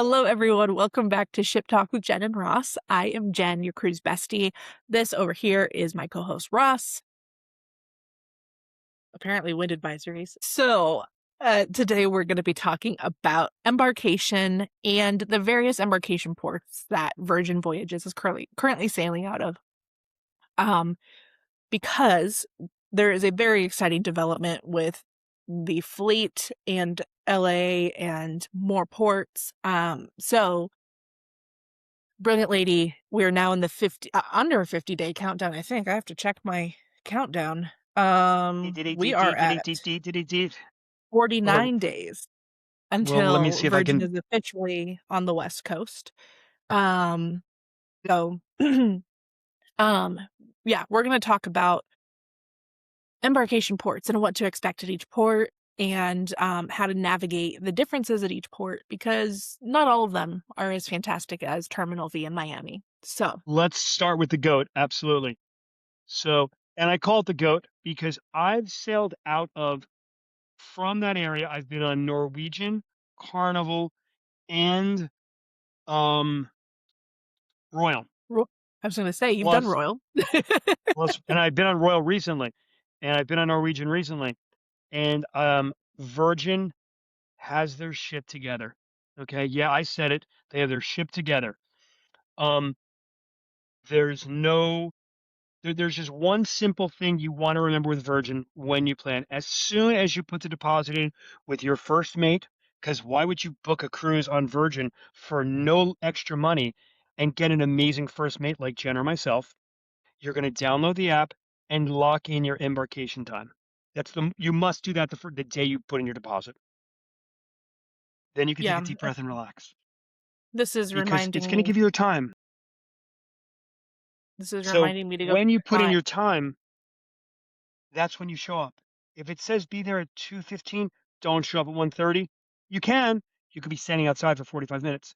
Hello, everyone. Welcome back to Ship Talk with Jen and Ross. I am Jen, your cruise bestie. This over here is my co-host Ross. Apparently, wind advisories. Today we're going to be talking about embarkation and the various embarkation ports that Virgin Voyages is currently sailing out of. Because there is a very exciting development with the fleet and LA and more ports. Brilliant lady, we're now in the under a 50-day countdown, I think. I have to check my countdown. We are at 49 days Well, let me until see if I Virgin can. is officially on the West Coast. Um, so, yeah, we're going to talk about embarkation ports and what to expect at each port and how to navigate the differences at each port because not all of them are as fantastic as Terminal V in Miami. So, Let's start with the goat. Absolutely. So, and I call it the goat because I've sailed out of from that area. I've been on Norwegian, Carnival, and Royal. I was going to say, you've done Plus, Royal. and I've been on Royal recently, and I've been on Norwegian recently, and Virgin has their ship together. Okay, yeah, I said it. They have their ship together. Um, there's no there's just one simple thing you want to remember with Virgin when you plan. As soon as you put the deposit in with your first mate, because why would you book a cruise on Virgin for no extra money and get an amazing first mate like Jen or myself? You're going to download the app and lock in your embarkation time. You must do that the day you put in your deposit. Then you can take a Yeah, deep breath and relax this is because it's reminding going to me. give you your time. This is So reminding me to go when you put in time. your time, that's when you show up. If it says be there at 2:15, don't show up at 1:30. You can. You could be standing outside for 45 minutes.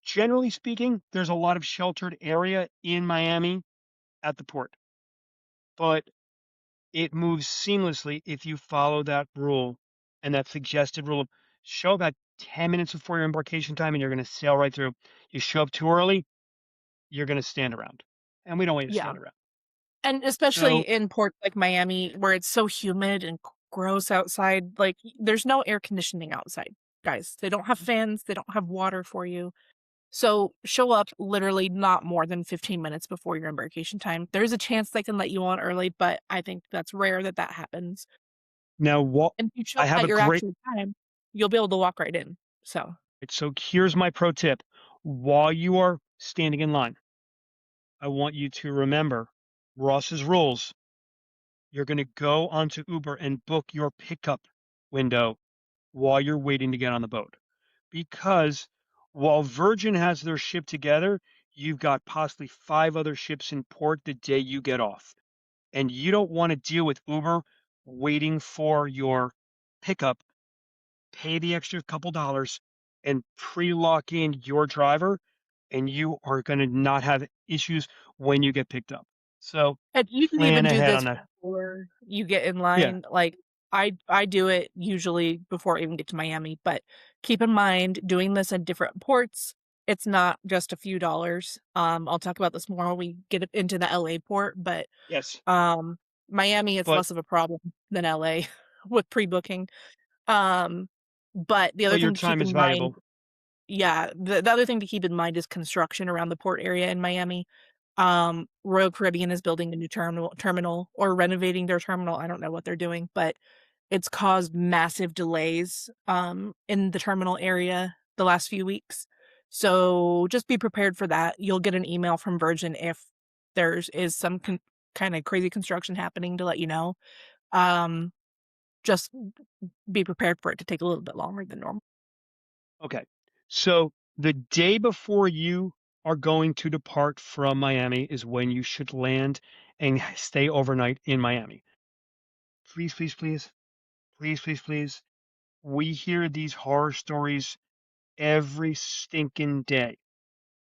Generally speaking, there's a lot of sheltered area in Miami at the port, but it moves seamlessly if you follow that rule and that suggested rule of show about 10 minutes before your embarkation time and you're going to sail right through. You show up too early, you're going to stand around. And we don't want you to Yeah. stand around. And especially So in ports like Miami, where it's so humid and gross outside, like there's no air conditioning outside, guys. They don't have fans, they don't have water for you. So show up literally not more than 15 minutes before your embarkation time. There's a chance they can let you on early, but I think that's rare that that happens. now what And if you show I up have at a your great actual time, you'll be able to walk right in. So, so here's my pro tip. While you are standing in line, I want you to remember Ross's rules. You're going to go onto Uber and book your pickup window while you're waiting to get on the boat. Because while Virgin has their ship together, you've got possibly 5 other ships in port the day you get off. And you don't want to deal with Uber waiting for your pickup, pay the extra couple dollars, and pre-lock in your driver, and you are going to not have issues when you get picked up. So and you can plan even do ahead this on that. before you get in Yeah. line. Like I do it usually before I even get to Miami, but keep in mind doing this at different ports, it's not just a few dollars. I'll talk about this more when we get into the LA port, but Yes. um Miami it's But less of a problem than LA with pre-booking. Um but the other your thing to keep time is in mind, valuable. yeah, the other thing to keep in mind is construction around the port area in Miami. Royal Caribbean is building a new terminal or renovating their terminal. I don't know what they're doing, but it's caused massive delays in the terminal area the last few weeks. So just be prepared for that. You'll get an email from Virgin if is some kind of crazy construction happening to let you know. Um, just be prepared for it to take a little bit longer than normal. Okay. So the day before you are going to depart from Miami is when you should land and stay overnight in Miami. Please, please, please, please, please, please. We hear these horror stories every stinking day.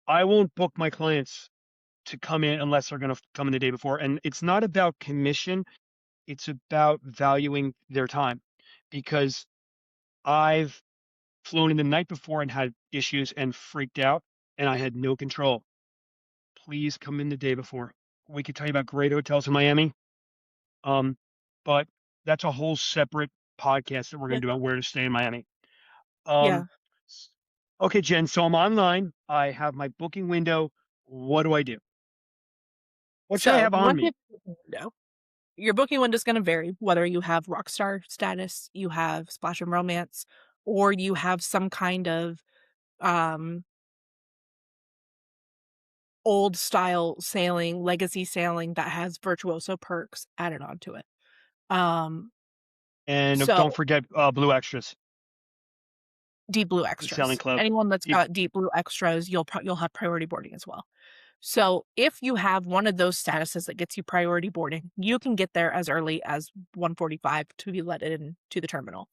I won't book my clients to come in unless they're going to come in the day before. And it's not about commission, it's about valuing their time because I've flown in the night before and had issues and freaked out, and I had no control. Please come in the day before. We could tell you about great hotels in Miami, um, but that's a whole separate podcast that we're Yeah. going to do about where to stay in Miami. Yeah. Um, s- okay, Jen. So I'm online. I have my booking window. What do I do? What should I So have on once you me? have your booking window, your booking window is going to vary whether you have rockstar status, you have splash and romance, or you have some kind of um old style sailing, legacy sailing that has virtuoso perks added onto it. Um, And so don't forget Blue Extras, deep blue the Sailing extras. Club. Anyone that's Deep, got deep blue extras, you'll have priority boarding as well. So if you have one of those statuses that gets you priority boarding, you can get there as early as 1:45 to be let in to the terminal.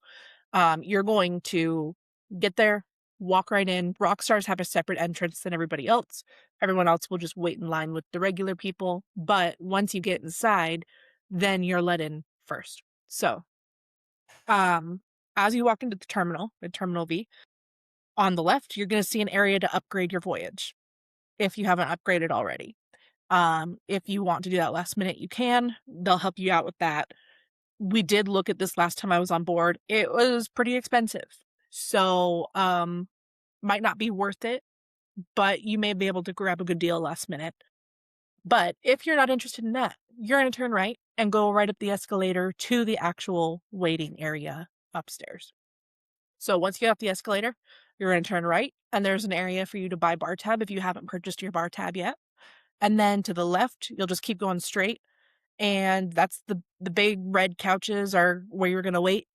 You're going to get there, walk right in. Rockstars have a separate entrance than everybody else. Everyone else will just wait in line with the regular people. But once you get inside, then you're let in first. So, um, as you walk into the Terminal V, on the left, you're going to see an area to upgrade your voyage if you haven't upgraded already. If you want to do that last minute, you can. They'll help you out with that. We did look at this last time I was on board. It was pretty expensive. So, might not be worth it, but you may be able to grab a good deal last minute. But if you're not interested in that, you're going to turn right and go right up the escalator to the actual waiting area upstairs. So once you get off the escalator, you're going to turn right, and there's an area for you to buy bar tab if you haven't purchased your bar tab yet. And then to the left, you'll just keep going straight, and that's the big red couches are where you're going to wait.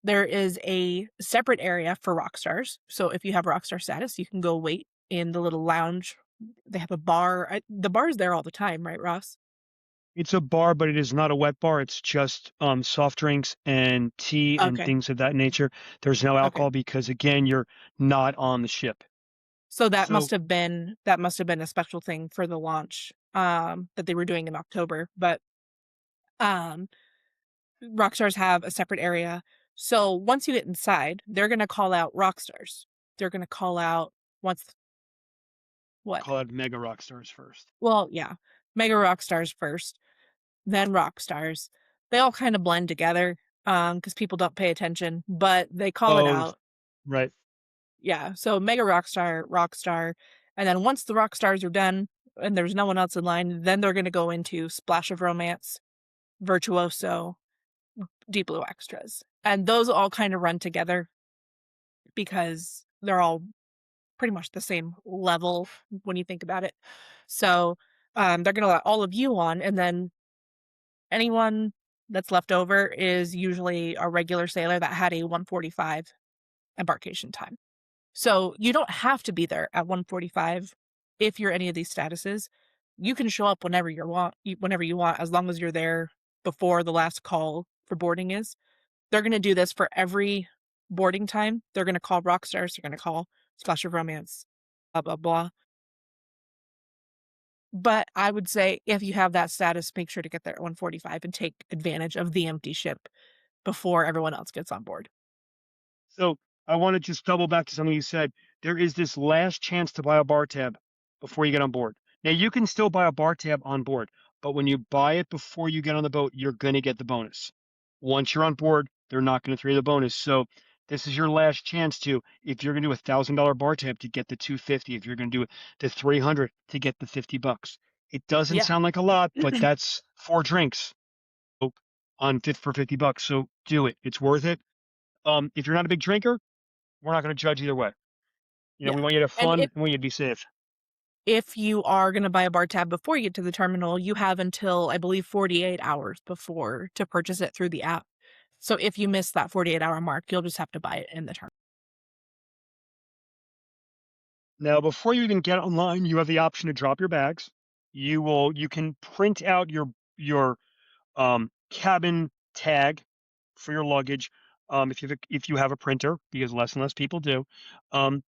There is a separate area for rock stars. So if you have rockstar status, you can go wait in the little lounge. They have a bar. The bar is there all the time, right, Ross? it's a bar, but it is not a wet bar. It's just soft drinks and tea and Okay. things of that nature. There's no Okay. alcohol because again, you're not on the ship. So So that must have been a special thing for the launch that they were doing in October. But um Rockstars have a separate area. So once you get inside, they're going to call out Rockstars. They're going to call out once we'll what? call it Mega Rock Stars first. Well, yeah. Mega Rockstars first, then Rockstars. They all kind of blend together because people don't pay attention, but they call it Oh, out. right. Yeah. So Mega Rockstar, Rockstar, and then once the Rockstars are done and there's no one else in line, then they're going to go into Splash of Romance, Virtuoso, Deep Blue Extras. And those all kind of run together because they're all pretty much the same level when you think about it. So they're going to let all of you on, and then anyone that's left over is usually a regular sailor that had a 1:45 embarkation time. So you don't have to be there at 1:45 if you're any of these statuses. You can show up whenever you want, as long as you're there before the last call for boarding is. They're going to do this for every boarding time. They're going to call rock stars. They're going to call Splash of Romance, blah blah blah. But I would say if you have that status, make sure to get there at 1:45 and take advantage of the empty ship before everyone else gets on board. So I want to just double back to something you said. There is this last chance to buy a bar tab before you get on board. Now you can still buy a bar tab on board, but when you buy it before you get on the boat, you're going to get the bonus. Once you're on board, they're not going to throw you the bonus. So this is your last chance to, if you're going to do $1,000 bar tab to get the 250, if you're going to do the 300 to get the $50. It doesn't Yeah. sound like a lot, but that's 4 drinks on fit for $50. So do it. It's worth it. If you're not a big drinker, we're not going to judge either way. Yeah. We want you to have And fun and we want you to be safe. if you are going to buy a bar tab before you get to the terminal, you have until, I believe, 48 hours before to purchase it through the app. So if you miss that 48-hour mark, you'll just have to buy it in the terminal. Now, before you even get online, you have the option to drop your bags. You can print out your cabin tag for your luggage if you have a printer, because less and less people do, um,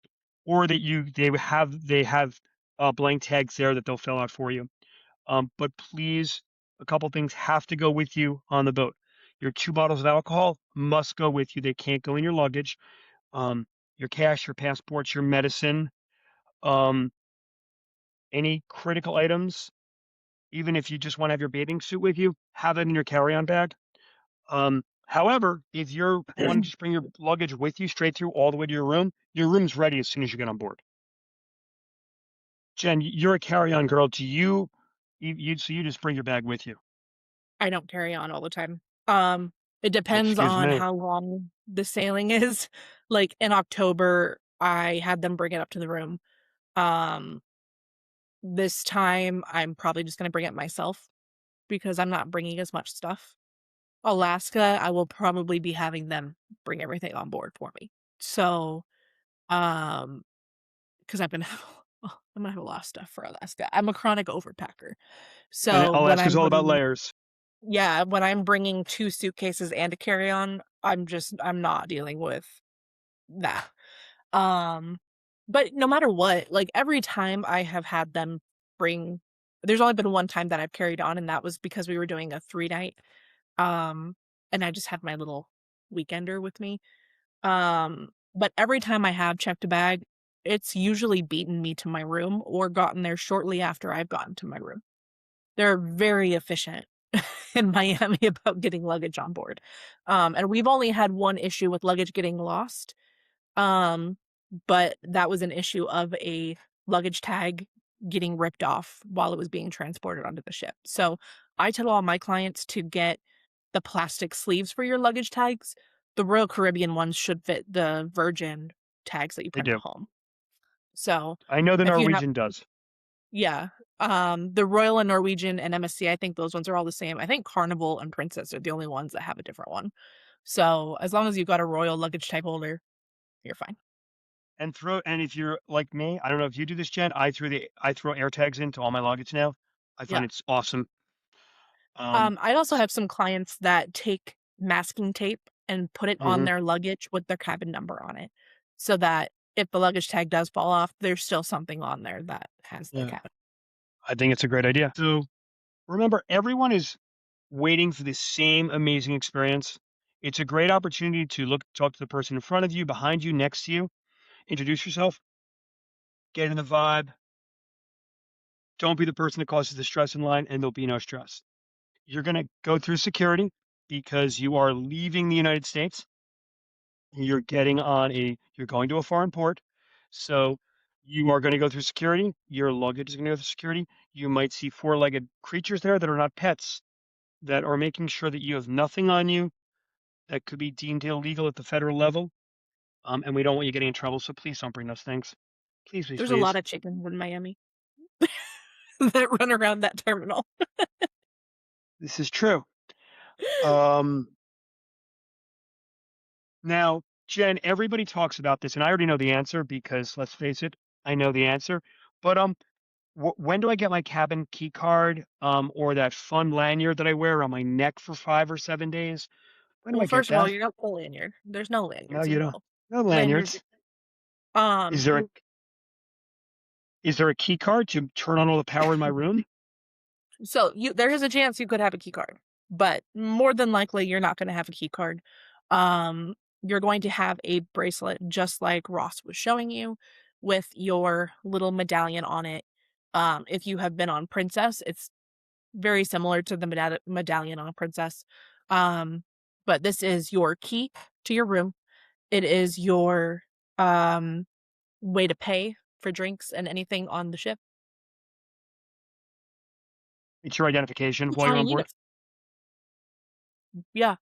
or that they have blank tags there that they'll fill out for you. But please, a couple things have to go with you on the boat. Your 2 bottles of alcohol must go with you. They can't go in your luggage. Um, your cash, your passports, your medicine, um, any critical items. Even if you just want to have your bathing suit with you, have it in your carry-on bag. However, if you're wanting to just bring your luggage with you straight through all the way to your room's ready as soon as you get on board. Jen, you're a carry-on girl. Do so you just bring your bag with you? I don't carry on all the time. Um, it depends Excuse on me. how long the sailing is. Like in October, I had them bring it up to the room. Um, this time I'm probably just gonna bring it myself because I'm not bringing as much stuff. Alaska, I will probably be having them bring everything on board for me. So, um, because I'm gonna have a lot of stuff for Alaska. I'm a chronic overpacker. And So Alaska's all about layers. when I'm bringing 2 suitcases and a carry-on, I'm not dealing with that. Um, but no matter what, like, every time I have had them bring there's only been one time that I've carried on, and that was because we were doing a 3-night, um, and I just had my little weekender with me. But every time I have checked a bag, it's usually beaten me to my room or gotten there shortly after I've gotten to my room. They're very efficient in Miami about getting luggage on board. And we've only had one issue with luggage getting lost. Um, but that was an issue of a luggage tag getting ripped off while it was being transported onto the ship. So I tell all my clients to get the plastic sleeves for your luggage tags. The Royal Caribbean ones should fit the Virgin tags that you They print at do. home. So I know the if you have Norwegian does. yeah. The Royal and Norwegian and MSC, I think those ones are all the same. I think Carnival and Princess are the only ones that have a different one. So, as long as you've got a Royal luggage type holder, you're fine. And if you're like me, I don't know if you do this, Jen. I throw air tags into all my luggage now. I Yeah. find it's awesome. Um, I also s- have some clients that take masking tape and put it on mhm, their luggage with their cabin number on it, so that if the luggage tag does fall off, there's still something on there that has their yeah, cabin. I think it's a great idea. So remember, everyone is waiting for the same amazing experience. It's a great opportunity to talk to the person in front of you, behind you, next to you, introduce yourself, get in the vibe. Don't be the person that causes the stress in line, and there'll be no stress. You're going to go through security because you are leaving the United States. You're going to a foreign port. So you are going to go through security. Your luggage is going to go through security. You might see four-legged creatures there that are not pets, that are making sure that you have nothing on you that could be deemed illegal at the federal level. And we don't want you getting in trouble. So please don't bring those things. Please, please, There's a lot please. of chickens in Miami that run around that terminal. This is true. Um, Now, Jen, everybody talks about this, and I already know the answer because let's face it, I know the answer. But when do I get my cabin key card, or that fun lanyard that I wear around my neck for 5 or 7 days? When do Well, I get first of all, that? you don't pull lanyard. There's no No, lanyards, you don't. no. No Lanyards lanyards. Is there a you is there a key card to turn on all the power in my room? so you there is a chance you could have a key card, but more than likely you're not gonna have a key card. You're going to have a bracelet just like Ross was showing you with your little medallion on it. If you have been on Princess, it's very similar to the medallion on Princess. Um, but this is your key to your room. It is your um way to pay for drinks and anything on the ship. It's your identification That's while all you're you on need board. it. Yeah.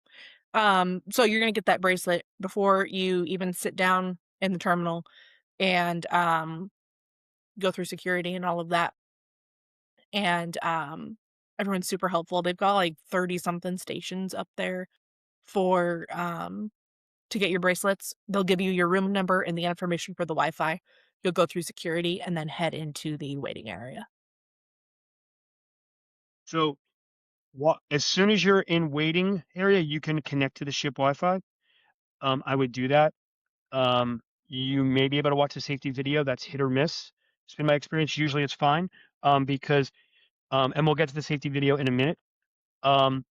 So you're gonna get that bracelet before you even sit down in the terminal and go through security and all of that. And everyone's super helpful. They've got like 30 something stations up there for to get your bracelets. They'll give you your room number and the information for the Wi-Fi. You'll go through security and then head into the waiting area. So as soon as you're in waiting area, you can connect to the ship Wi-Fi. I would do that. You may be able to watch a safety video that's hit or miss. It's been my experience. Usually it's fine. Because and we'll get to the safety video in a minute. Um,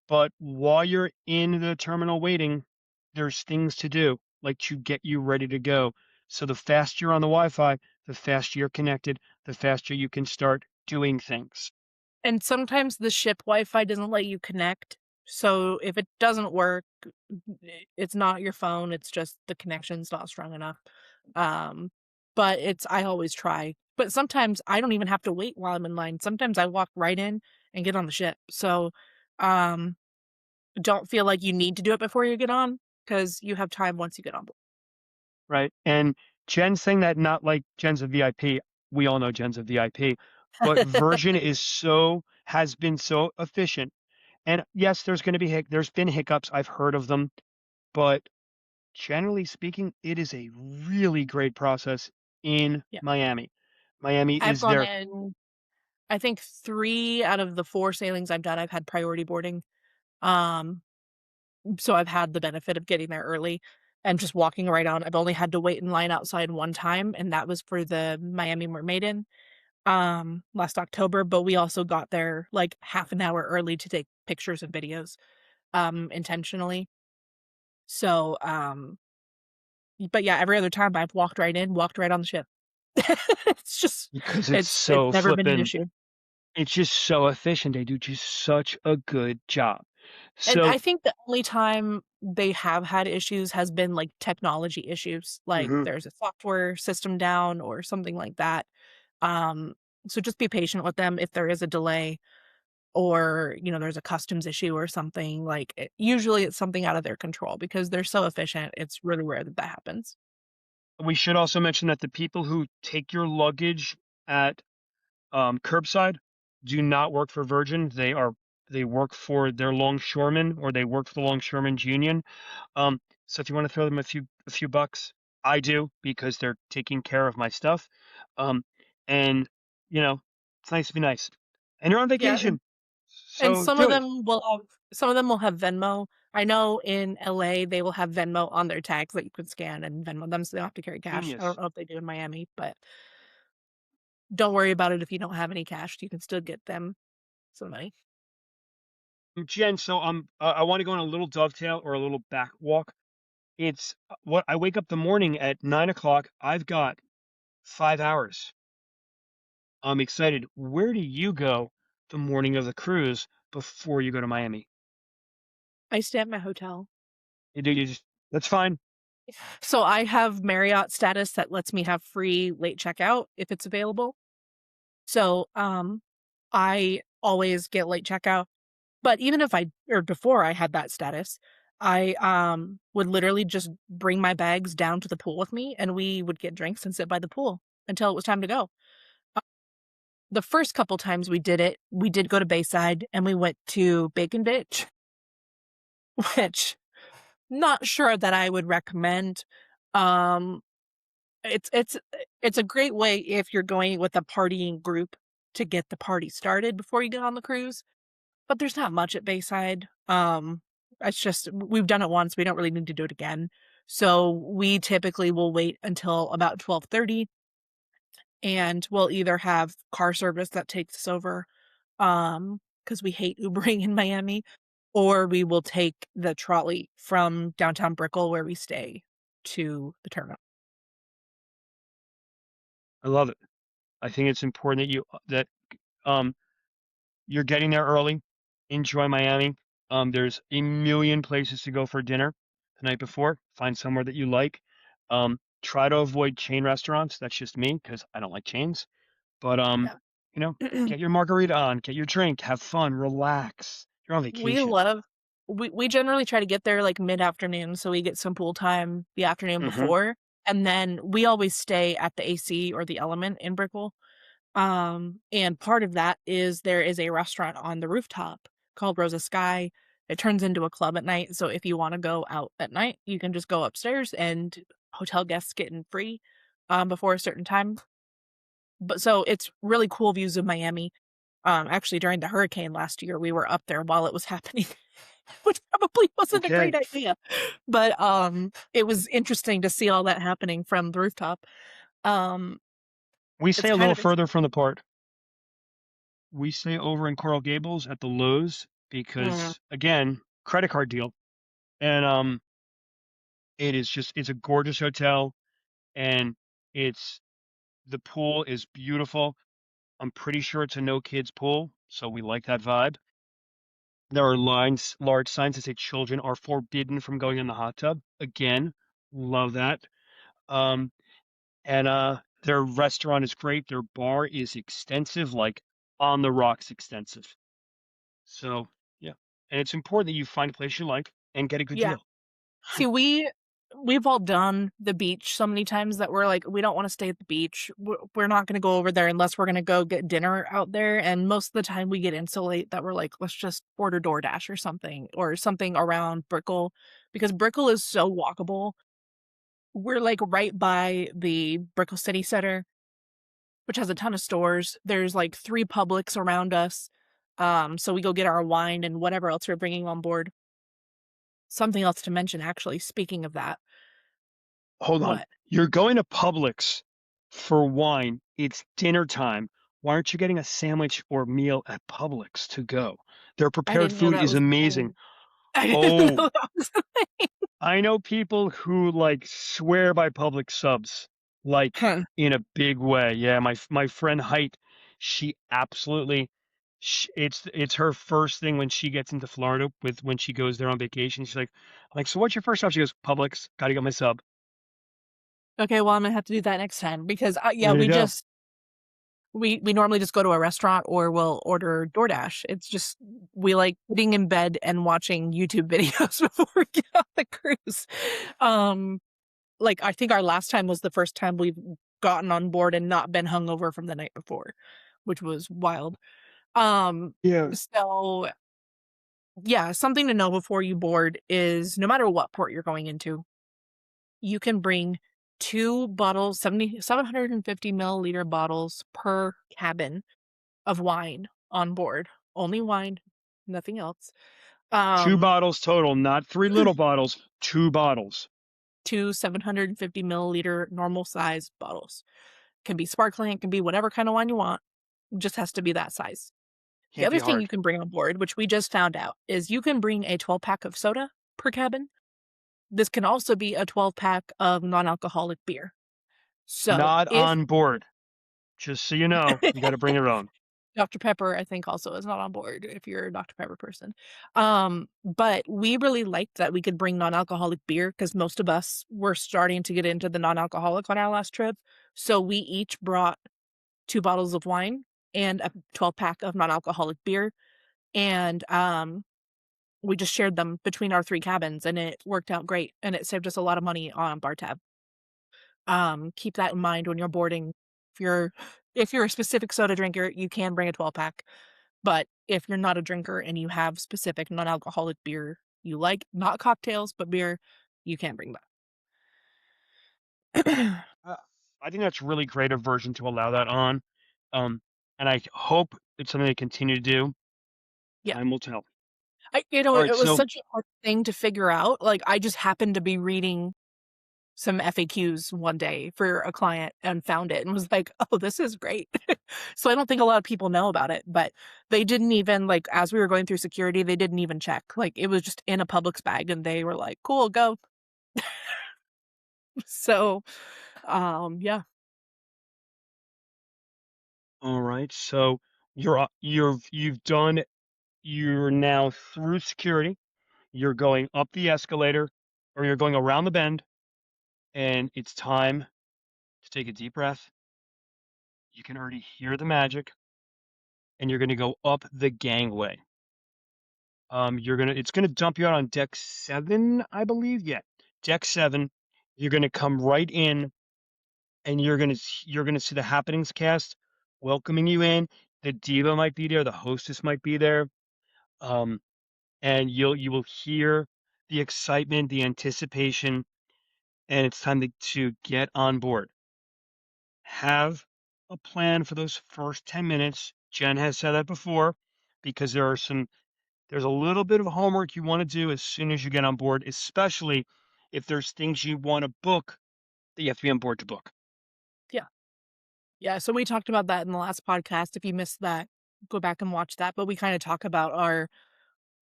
but while you're in the terminal waiting, there's things to do. like to get you ready to go. So the faster you're on the Wi-Fi, the faster you're connected, the faster you can start doing things. And sometimes the ship Wi-Fi doesn't let you connect, so if it doesn't work, it's not your phone, it's just the connection's not strong enough. Um, but it's I always try. But sometimes I don't even have to wait while I'm in line. Sometimes I walk right in and get on the ship. So, um, don't feel like you need to do it before you get on, because you have time once you get on board. Right? And Jen saying that not like Jen's a VIP. We all know Jen's a VIP, but Virgin is so has been so efficient. And yes, there's been hiccups. I've heard of them, but generally speaking, it is a really great process in Yeah. Miami. Miami I've is gone there. in I think 3 out of the 4 sailings I've done, I've had priority boarding. Um, so I've had the benefit of getting there early and just walking right on. I've only had to wait in line outside one time, and that was for the Miami Mermaiden, last October, but we also got there, like, half an hour early to take pictures and videos, intentionally. So, but yeah, every other time I've walked right in, walked right on the ship. It's just Because it's it's so never been an flippin' issue. it's just so efficient. They do just such a good job. And So I think the only time they have had issues has been, like, technology issues, like, mhm. there's a software system down or something like that. Um, so just be patient with them if there is a delay or, there's a customs issue or something, like, usually it's something out of their control because they're so efficient, it's really rare that that happens. We should also mention that the people who take your luggage at curbside do not work for Virgin. They work for their longshoremen or they work for the longshoremen's union. So if you want to throw them a few bucks, I do because they're taking care of my stuff. Um, and you know, it's nice to be nice. And you're on Yeah, vacation, and so do it. some of them will have Venmo. I know in LA, they will have Venmo on their tags that you could scan and Venmo them, so they don't have to carry cash. I don't Genius. know if they do in Miami, but don't worry about it if you don't have any cash, you can still get them some money. Jen, so I want to go on a little dovetail or a little back walk. It's what I wake up the morning at 9 o'clock. I've got 5 hours. I'm excited. Where do you go the morning of the cruise before you go to Miami? I stay at my hotel. You just that's fine. So I have Marriott status that lets me have free late checkout if it's available. So, I always get late checkout, but even if I or before I had that status, I, would literally just bring my bags down to the pool with me, and we would get drinks and sit by the pool until it was time to go. Uh, the first couple times we did it, we did go to Bayside, and we went to Bacon Bitch, which not sure that I would recommend. Um, it's a great way if you're going with a partying group to get the party started before you get on the cruise. But there's not much at Bayside. It's just we've done it once, we don't really need to do it again. So, we typically will wait until about 12:30, and we'll either have car service that takes us over, because we hate Ubering in Miami, or we will take the trolley from downtown Brickell, where we stay, to the terminal. I love it. I think it's important that um you're getting there early. Enjoy Miami. There's a million places to go for dinner the night before. Find somewhere that you like. Try to avoid chain restaurants. That's just me because I don't like chains. But you know, Yeah. get your margarita on, get your drink, have fun, relax. You're on We vacation. love we generally try to get there, like, mid-afternoon, so we get some pool time the afternoon Hmm. before, and then we always stay at the AC or the Element in Brickell, and part of that is there is a restaurant on the rooftop called Rosa Sky. It turns into a club at night, so if you wanna go out at night, you can just go upstairs and hotel guests get in free, before a certain time. But so it's really cool views of Miami. Actually, during the hurricane last year, we were up there while it was happening, which probably wasn't a Okay. great idea, but, it was interesting to see all that happening from the rooftop. Um, We it's stay a kind little of further from the port. We stay over in Coral Gables at the Lowe's mm, because again, credit card deal. And it's a gorgeous hotel, and it's the pool is beautiful. I'm pretty sure it's a no kids pool, so we like that vibe. There are large signs that say children are forbidden from going in the hot tub. Again, love that. Um, and their restaurant is great. Their bar is extensive, like on the rocks extensive. So yeah, and it's important that you find a place you like and get a good Yeah. deal. See, we've all done the beach so many times that we're like, we don't want to stay at the beach. We're not going to go over there unless we're going to go get dinner out there. And most of the time we get in so late that we're like, let's just order DoorDash or something around Brickell because Brickell is so walkable. We're like right by the Brickell City Center, which has a ton of stores. There's like 3 Publix around us. So we go get our wine and whatever else we're bringing on board. Something else to mention, actually, speaking of that. Hold on. What? You're going to Publix for wine. It's dinner time. Why aren't you getting a sandwich or meal at Publix to go? Their I prepared didn't know food that is was a amazing. thing. I didn't Oh, know that was a thing. I know people who like swear by Publix subs, like Huh. in a big way. Yeah, my friend Height, she absolutely, it's her first thing when she gets into Florida with when she goes there on vacation. She's like, so what's your first stop? She goes, Publix. Got to get my sub. Okay, well, I'm gonna have to do that next time because, yeah, There you go. we normally just go to a restaurant or we'll order DoorDash. It's just we like sitting in bed and watching YouTube videos before we get on the cruise. Um, like, I think our last time was the first time we've gotten on board and not been hungover from the night before, which was wild. Um, Yeah. so yeah, something to know before you board is no matter what port you're going into, you can bring 2 bottles, 750 milliliter bottles per cabin of wine on board. Only wine, nothing else. Two Um, bottles total, not three little bottles, two bottles. 2 750 milliliter normal size bottles. Can be sparkling, it can be whatever kind of wine you want. Just has to be that size. The Can't be other thing you hard. can bring on board, which we just found out, is you can bring a 12-pack of soda per cabin. This can also be a 12-pack of non-alcoholic beer. So Not if on board. Just so you know, you got to bring your own. Dr. Pepper, I think, also is not on board if you're a Dr. Pepper person. But we really liked that we could bring non-alcoholic beer because most of us were starting to get into the non-alcoholic on our last trip. So we each brought 2 bottles of wine and a 12-pack of non-alcoholic beer, and, we just shared them between our 3 cabins, and it worked out great, and it saved us a lot of money on bar tab. Keep that in mind when you're boarding. If you're if you're a specific soda drinker, you can bring a 12-pack, but if you're not a drinker and you have specific non-alcoholic beer you like, not cocktails, but beer, you can bring that. Uh, I think that's really great of version to allow that on. Um, and I hope it's something they continue to do. Yeah. Time will tell. All right, It was so such a hard thing to figure out, like, I just happened to be reading some FAQs one day for a client and found it and was like, "Oh, this is great." So I don't think a lot of people know about it, but they didn't even like as we were going through security, they didn't even check. Like it was just in a Publix bag and they were like, "Cool, go." So, yeah. all right, so you're now through security. You're going up the escalator, or you're going around the bend, and it's time to take a deep breath. You can already hear the magic, and you're going to go up the gangway. It's gonna dump you out on deck 7, I believe. Yeah, deck 7. You're gonna come right in, and you're gonna see the happenings cast welcoming you in. The diva might be there, the hostess might be there, um, and you will hear the excitement, the anticipation, and it's time to get on board. Have a plan for those first 10 minutes. Jen has said that before, because there's a little bit of homework you want to do as soon as you get on board, especially if there's things you want to book that you have to be on board to book. Yeah. Yeah, so we talked about that in the last podcast. If you missed that, go back and watch that, but we kinda talk about our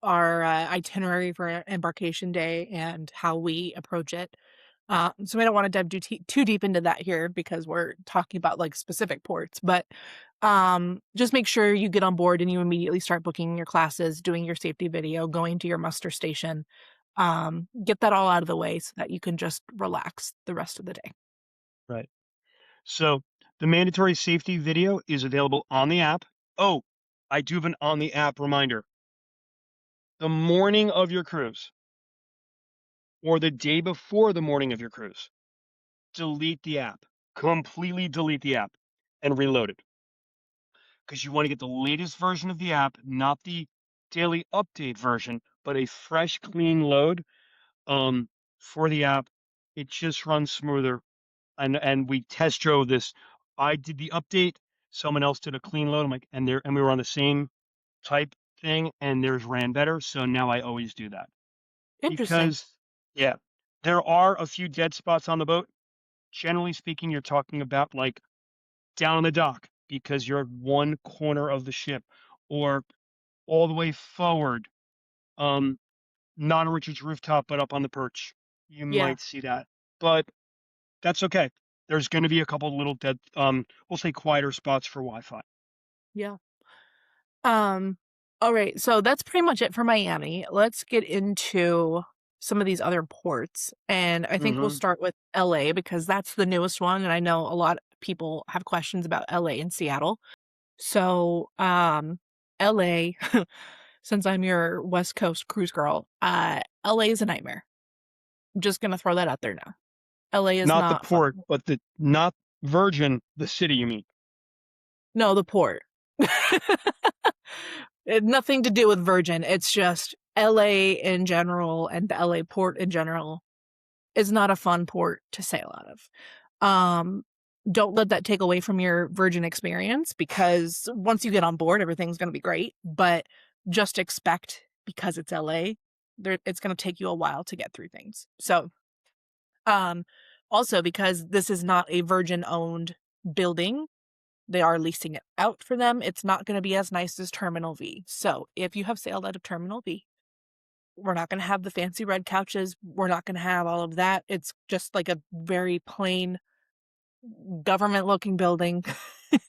itinerary for embarkation day and how we approach it. So we don't want to dive too deep into that here because we're talking about like specific ports, but just make sure you get on board and you immediately start booking your classes, doing your safety video, going to your muster station. Get that all out of the way so that you can just relax the rest of the day. Right. So the mandatory safety video is available on the app. Oh, I do have an on the app reminder. The morning of your cruise or the day before the morning of your cruise, delete the app, completely delete the app and reload it because you want to get the latest version of the app, not the daily update version, but a fresh, clean load um, for the app. It just runs smoother. And we test drove this. I did the update. Someone else did a clean load. I'm like, and we were on the same type thing, and theirs ran better. So now I always do that Interesting. because, yeah, there are a few dead spots on the boat. Generally speaking, you're talking about like down on the dock because you're at one corner of the ship, or all the way forward, um, not on Richard's rooftop, but up on the perch. You Yeah. might see that, but that's okay. There's going to be a couple little dead, we'll say quieter spots for Wi-Fi. Yeah. Um, all right, so that's pretty much it for Miami. Let's get into some of these other ports, and I think we'll Hmm. start with LA because that's the newest one, and I know a lot of people have questions about LA and Seattle. So, LA, since I'm your West Coast cruise girl, LA is a nightmare. I'm just gonna throw that out there now. LA is Not the not fun. port, but the not Virgin, the city. You mean? No, the port. Nothing to do with Virgin. It's just LA in general and the LA port in general is not a fun port to sail out of. Um, don't let that take away from your Virgin experience because once you get on board, everything's going to be great. But just expect because it's LA, it's going to take you a while to get through things. So, um, also because this is not a Virgin owned building, they are leasing it out for them. It's not going to be as nice as Terminal V. So if you have sailed out of Terminal V, we're not going to have the fancy red couches. We're not going to have all of that. It's just like a very plain government looking building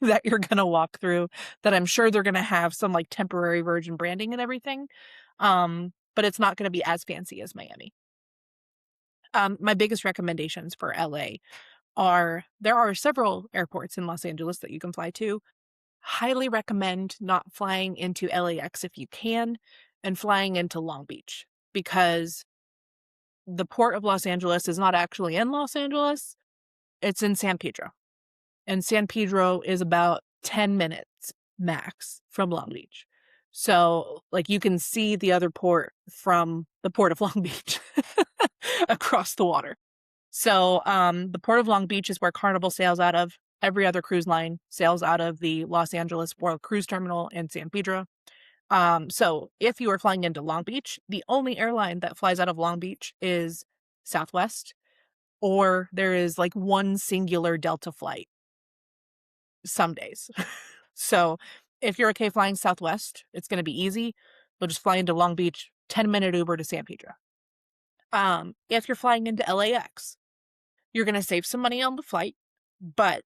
that you're going to walk through that I'm sure they're going to have some like temporary Virgin branding and everything. But it's not going to be as fancy as Miami. My biggest recommendations for LA are there are several airports in Los Angeles that you can fly to. Highly recommend not flying into LAX if you can and flying into Long Beach because the port of Los Angeles is not actually in Los Angeles, it's in San Pedro. And San Pedro is about 10 minutes max from Long Beach. So, like, you can see the other port from the port of Long Beach across the water. So, the port of Long Beach is where Carnival sails out of. Every other cruise line sails out of the Los Angeles World Cruise Terminal in San Pedro. So if you are flying into Long Beach, the only airline that flies out of Long Beach is Southwest, or there is like one singular Delta flight some days. So if you're okay flying Southwest, it's going to be easy. But just fly into Long Beach, 10-minute Uber to San Pedro. If you're flying into LAX, you're going to save some money on the flight, but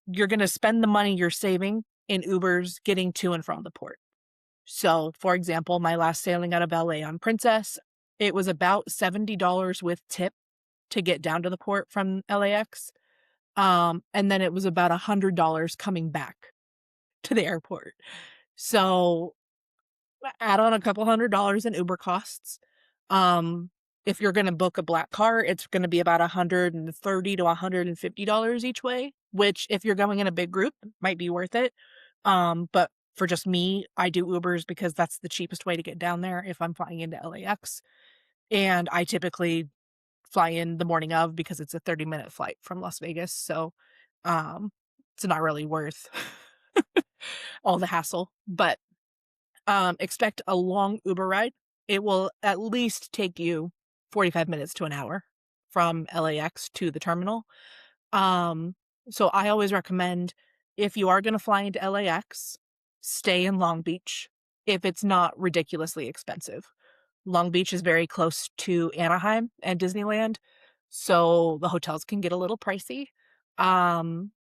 you're going to spend the money you're saving in Ubers getting to and from the port. So, for example, my last sailing out of LA on Princess, it was about $70 with tip to get down to the port from LAX. And then it was about $100 coming back to the airport. So add on a couple $100 in Uber costs. Um, if you're going to book a black car, it's going to be about $130 to $150 each way, which if you're going in a big group might be worth it. But for just me, I do Ubers because that's the cheapest way to get down there if I'm flying into LAX. And I typically fly in the morning of because it's a 30-minute flight from Las Vegas. So um, it's not really worth all the hassle. But expect a long Uber ride. It will at least take you 45 minutes to an hour from LAX to the terminal. Um, so I always recommend if you are going to fly into LAX, stay in Long Beach if it's not ridiculously expensive. Long Beach is very close to Anaheim and Disneyland, so the hotels can get a little pricey. Um,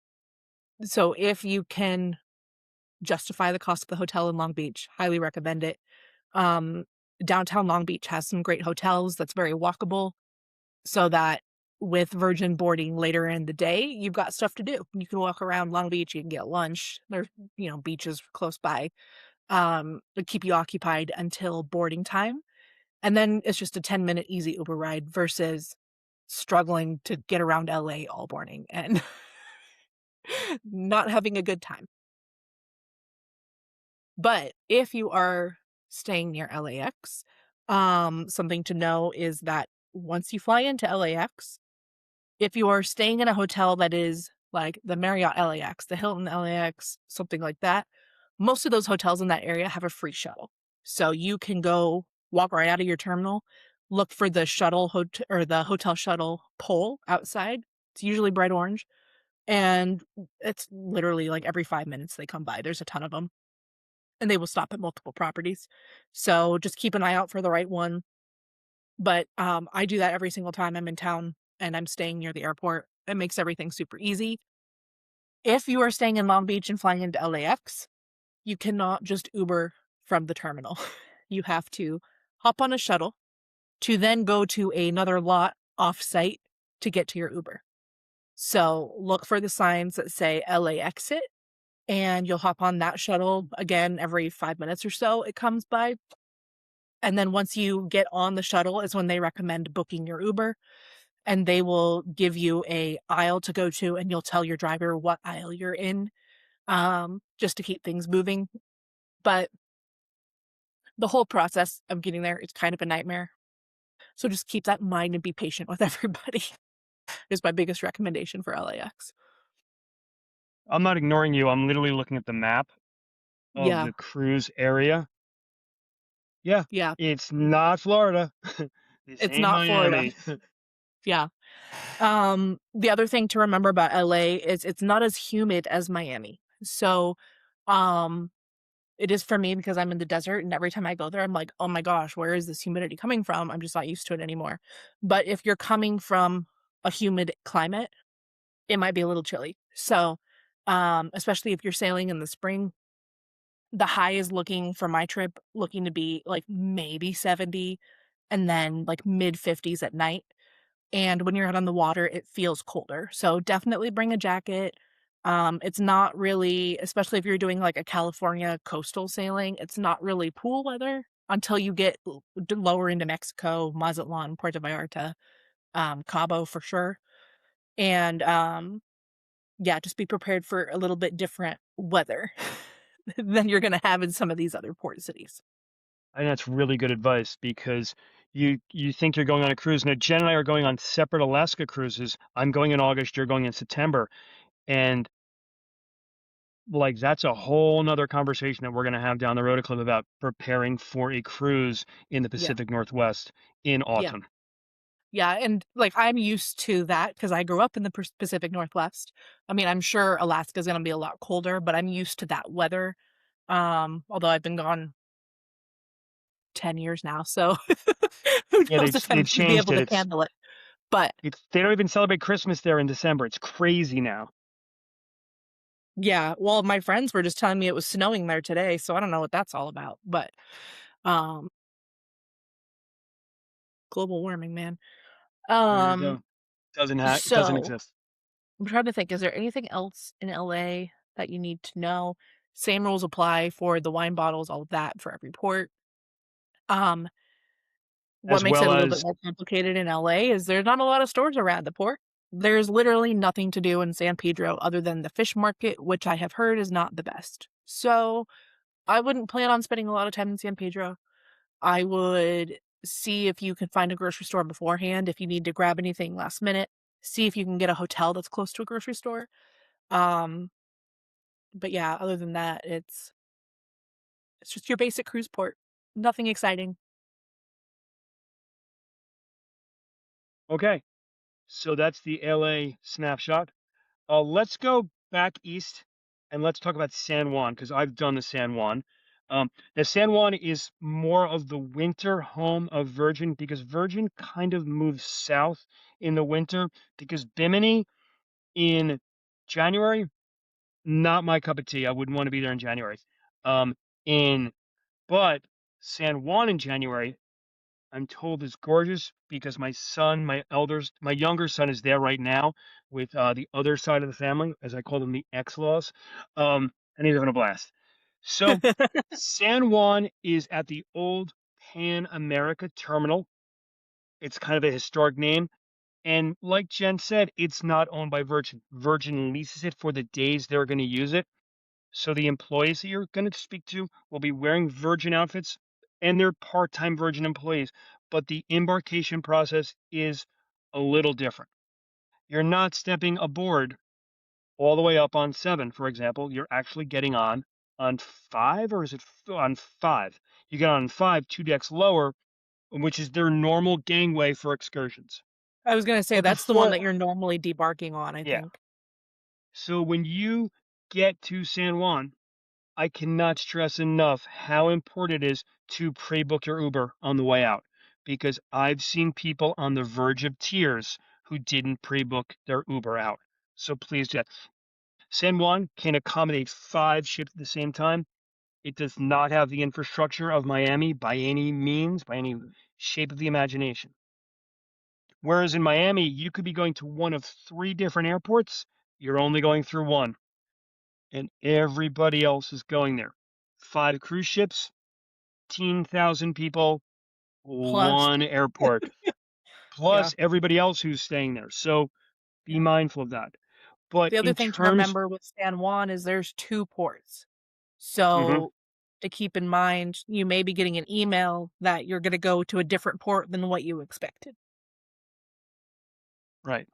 so if you can justify the cost of the hotel in Long Beach, highly recommend it. Um, Downtown Long Beach has some great hotels that's very walkable, so that with Virgin boarding later in the day, you've got stuff to do. You can walk around Long Beach, you can get lunch. There's, beaches close by, that keep you occupied until boarding time. And then it's just a 10-minute easy Uber ride versus struggling to get around LA all morning and not having a good time. But if you are staying near LAX, something to know is that once you fly into LAX, if you are staying in a hotel that is like the Marriott LAX, the Hilton LAX, something like that, most of those hotels in that area have a free shuttle. So you can go walk right out of your terminal, look for the shuttle or the hotel shuttle pole outside. It's usually bright orange, and it's literally like every 5 minutes they come by. There's a ton of them, and they will stop at multiple properties. So just keep an eye out for the right one. But I do that every single time I'm in town and I'm staying near the airport. It makes everything super easy. If you are staying in Long Beach and flying into LAX, you cannot just Uber from the terminal. You have to hop on a shuttle to then go to another lot off-site to get to your Uber. So, look for the signs that say LA exit, and you'll hop on that shuttle again every 5 minutes or so it comes by, and then once you get on the shuttle is when they recommend booking your Uber, and they will give you a aisle to go to, and you'll tell your driver what aisle you're in, just to keep things moving. But the whole process of getting there is kind of a nightmare. So just keep that in mind and be patient with everybody is my biggest recommendation for LAX. I'm not ignoring you. I'm literally looking at the map of Yeah, the cruise area. Yeah, yeah. it's not Florida. This It's ain't not Florida. Miami. Yeah. The other thing to remember about LA is it's not as humid as Miami. So, um, it is for me because I'm in the desert, and every time I go there, I'm like, "Oh my gosh, where is this humidity coming from?" I'm just not used to it anymore. But if you're coming from a humid climate, it might be a little chilly. So, especially if you're sailing in the spring, the high is looking for my trip, looking to be like maybe 70 and then like mid 50s at night. And when you're out on the water, it feels colder. So definitely bring a jacket. It's not really, especially if you're doing like a California coastal sailing, it's not really pool weather until you get lower into Mexico, Mazatlan, Puerto Vallarta, Cabo for sure. And yeah, just be prepared for a little bit different weather than you're going to have in some of these other port cities. And that's really good advice because you think you're going on a cruise. Now, Jen and I are going on separate Alaska cruises. I'm going in August, you're going in September. And like that's a whole nother conversation that we're gonna have down the road a clip about preparing for a cruise in the Yeah. Pacific Northwest in Yeah. autumn. Yeah, and, like, I'm used to that because I grew up in the Pacific Northwest. I mean, I'm sure Alaska's gonna be a lot colder, but I'm used to that weather, although I've been gone 10 years now, so who Yeah, knows if I'm they've gonna be changed able it. to handle it. But, It's they don't even celebrate Christmas there in December. It's crazy now. yeah, well, my friends were just telling me it was snowing there today, so I don't know what that's all about, but, um, global warming, man. There you Um, go. Doesn't so exist. I'm trying to think, is there anything else in LA that you need to know? Same rules apply for the wine bottles, all of that for every port. Um, what As makes it well a little bit as more complicated in LA is there's not a lot of stores around the port. There's literally nothing to do in San Pedro other than the fish market, which I have heard is not the best. So I wouldn't plan on spending a lot of time in San Pedro. I would see if you can find a grocery store beforehand if you need to grab anything last minute. See if you can get a hotel that's close to a grocery store. Um, but yeah, other than that, it's just your basic cruise port. Nothing exciting. okay. So that's the LA snapshot. Let's go back east and let's talk about San Juan because I've done the San Juan. Now San Juan is more of the winter home of Virgin because Virgin kind of moves south in the winter because Bimini in January, not my cup of tea. I wouldn't want to be there in January. Um, in but San Juan in January, I'm told is gorgeous because my younger son is there right now with the other side of the family, as I call them, the ex-laws, and he's having a blast. So San Juan is at the old Pan America terminal. It's kind of a historic name. And like Jen said, it's not owned by Virgin. Virgin leases it for the days they're going to use it. So the employees that you're going to speak to will be wearing Virgin outfits and they're part-time Virgin employees. But the embarkation process is a little different. You're not stepping aboard all the way up on seven, for example. You're actually getting on five, or is it on five? You get on five, two decks lower, which is their normal gangway for excursions. I was gonna say But that's the one before, that you're normally debarking on, I yeah. think. So when you get to San Juan, I cannot stress enough how important it is to pre-book your Uber on the way out because I've seen people on the verge of tears who didn't pre-book their Uber out. So please do that. San Juan can accommodate 5 ships at the same time. It does not have the infrastructure of Miami by any means, by any shape of the imagination. Whereas in Miami, you could be going to one of 3 different airports. You're only going through one, and everybody else is going there. 5 cruise ships, 15,000 people, Plus, one airport, yeah. plus everybody else who's staying there. So be Yeah. mindful of that. But The other in thing to terms, remember with San Juan is there's 2 ports. mhm, So, to keep in mind, you may be getting an email that you're gonna go to a different port than what you expected. right.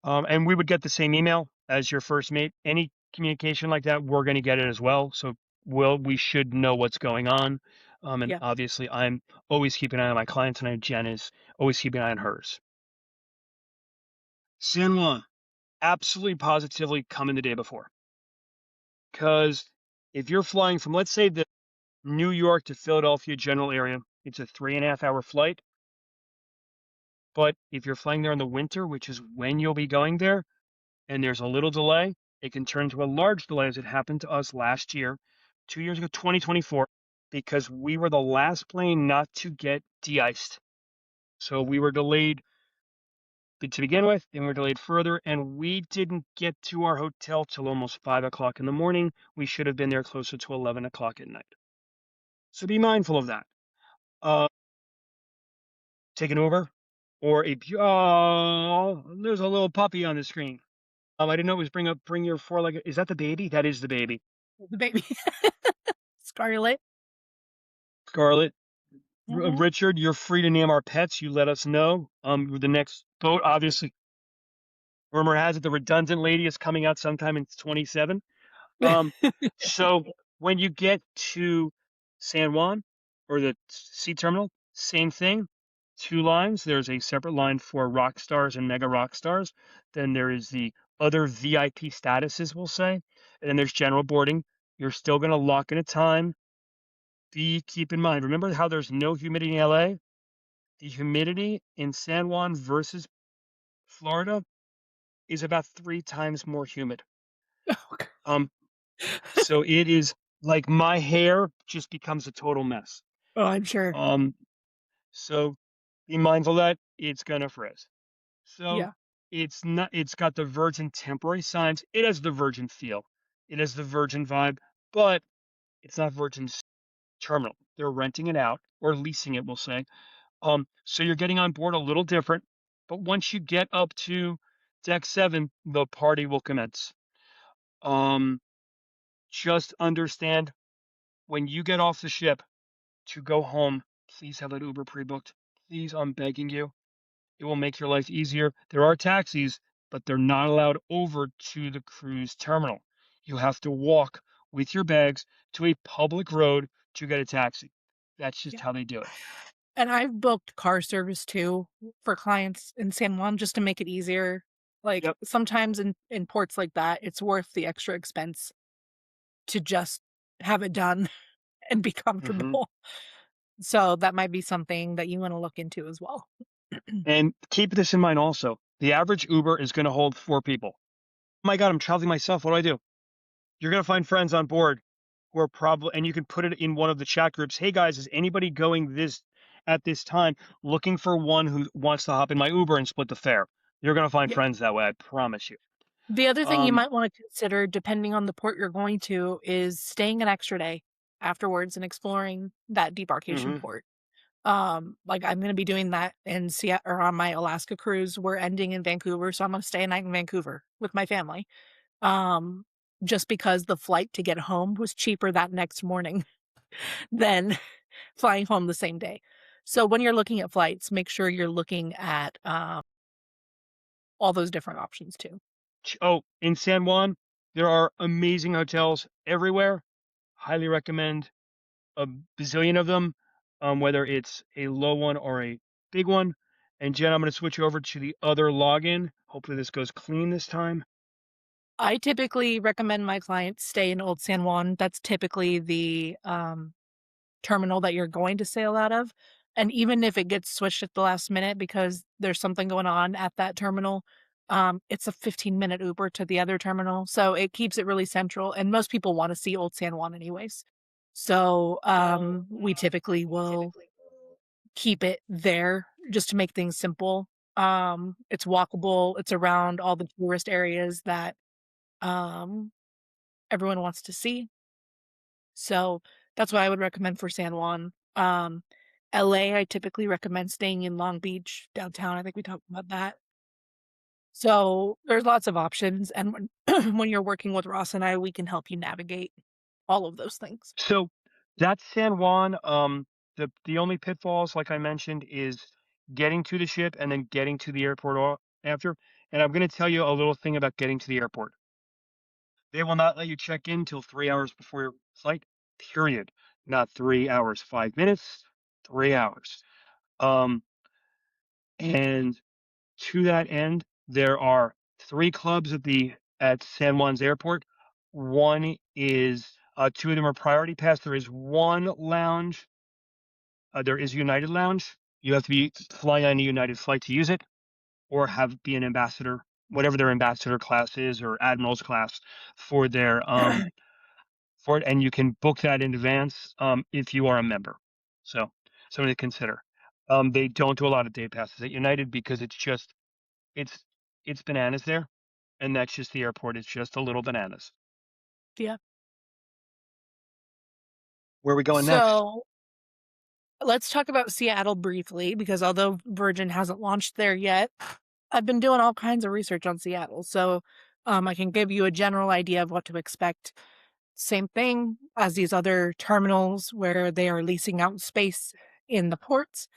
And we would get the same email as your first mate. Any communication like that, we're going to get it as well. So we should know what's going on. And Yeah. obviously, I'm always keeping an eye on my clients, and I know Jen is always keeping an eye on hers. San Juan, absolutely positively come in the day before. Because if you're flying from, let's say, the New York to Philadelphia general area, it's a 3.5 hour flight. But if you're flying there in the winter, which is when you'll be going there, and there's a little delay, it can turn to a large delay as it happened to us last year, 2 years ago, 2024, because we were the last plane not to get de-iced. So we were delayed to begin with, and we were delayed further, and we didn't get to our hotel till almost 5 o'clock in the morning. We should have been there closer to 11 o'clock at night. So be mindful of that. Uh, take an Uber, or there's a little puppy on the screen. I didn't know it was bring your four-legged. Is that the baby? That is the baby. The baby. Scarlet. Scarlet. Mhm. Richard, you're free to name our pets. You let us know. The next boat, obviously, rumor has it the redundant lady is coming out sometime in 27. Um, so when you get to San Juan or the sea terminal, same thing. 2 lines. There's a separate line for rock stars and mega rock stars. Then there is the other VIP statuses, we'll say. And then there's general boarding. You're still going to lock in a time. Keep in mind, remember how there's no humidity in LA? The humidity in San Juan versus Florida is about 3 times more humid. Um, so it is like my hair just becomes a total mess. Oh, I'm sure. Um, so be mindful that it's gonna frizz. So Yeah. it's got the Virgin temporary signs. It has the Virgin feel. It has the Virgin vibe, but it's not Virgin's terminal. They're renting it out or leasing it, we'll say. So you're getting on board a little different, but once you get up to deck seven, the party will commence. Um, just understand when you get off the ship to go home, please have that Uber pre-booked. Please, I'm begging you. It will make your life easier. There are taxis, but they're not allowed over to the cruise terminal. You have to walk with your bags to a public road to get a taxi. That's just Yeah. how they do it. And I've booked car service too for clients in San Juan just to make it easier. Like, Yep. sometimes in ports like that, it's worth the extra expense to just have it done and be Mhm. comfortable. So that might be something that you wanna look into as well. And keep this in mind also. The average Uber is gonna hold 4 people. "Oh my god, I'm traveling myself. What do I do?" You're gonna find friends on board who are probably, and you can put it in one of the chat groups. "Hey guys, is anybody going this at this time looking for one who wants to hop in my Uber and split the fare?" You're gonna find Yep. friends that way, I promise you. The other thing you Um, might wanna consider, depending on the port you're going to, is staying an extra day afterwards and exploring that debarkation mhm. port. Like, I'm gonna be doing that in Seat or on my Alaska cruise. We're ending in Vancouver, so I'm gonna stay a night in Vancouver with my family, um, just because the flight to get home was cheaper that next morning than flying home the same day. So when you're looking at flights, make sure you're looking at, all those different options too. Oh, in San Juan, there are amazing hotels everywhere. Highly recommend a bazillion of them, whether it's a low one or a big one. And Jen, I'm gonna switch you over to the other login. Hopefully this goes clean this time. I typically recommend my clients stay in Old San Juan. That's typically the, terminal that you're going to sail out of, and even if it gets switched at the last minute because there's something going on at that terminal, it's a 15-minute Uber to the other terminal, so it keeps it really central, and most people wanna see Old San Juan anyways. So, we typically will keep it there just to make things simple. It's walkable, it's around all the tourist areas that, um, everyone wants to see. So, that's what I would recommend for San Juan. LA, I typically recommend staying in Long Beach, downtown, I think we talked about that. So, there's lots of options, and when when you're working with Ross and I, we can help you navigate all of those things. So that's San Juan. The only pitfalls, like I mentioned, is getting to the ship and then getting to the airport after. And I'm going to tell you a little thing about getting to the airport. They will not let you check in till 3 hours before your flight. Period. Not 3 hours, 5 minutes, 3 hours. Um, and to that end, there are three clubs at San Juan's airport. One is two of them are priority pass. There is one lounge. There is United Lounge. You have to be flying on a United flight to use it, or have be an ambassador, whatever their ambassador class is, or admiral's class for their for it, and you can book that in advance if you are a member. So something to consider. They don't do a lot of day passes at United because it's it's bananas there, and that's just the airport. It's just a little bananas. Yeah. Where are we going next? So, let's talk about Seattle briefly because although Virgin hasn't launched there yet, I've been doing all kinds of research on Seattle, so, I can give you a general idea of what to expect. Same thing as these other terminals where they are leasing out space in the ports.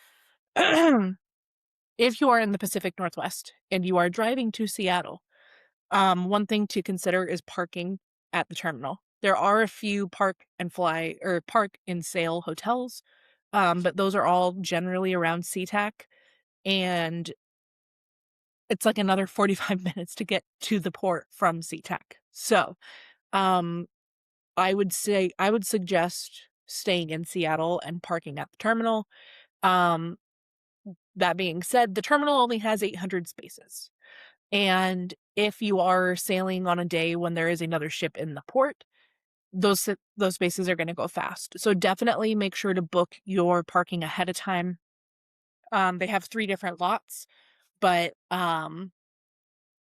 If you are in the Pacific Northwest and you are driving to Seattle, one thing to consider is parking at the terminal. There are a few park and fly or park and sail hotels, but those are all generally around SeaTac, and it's like another 45 minutes to get to the port from SeaTac. So, um, I would suggest staying in Seattle and parking at the terminal. Um, that being said, the terminal only has 800 spaces. And if you are sailing on a day when there is another ship in the port, those spaces are gonna go fast. So definitely make sure to book your parking ahead of time. They have 3 different lots, but,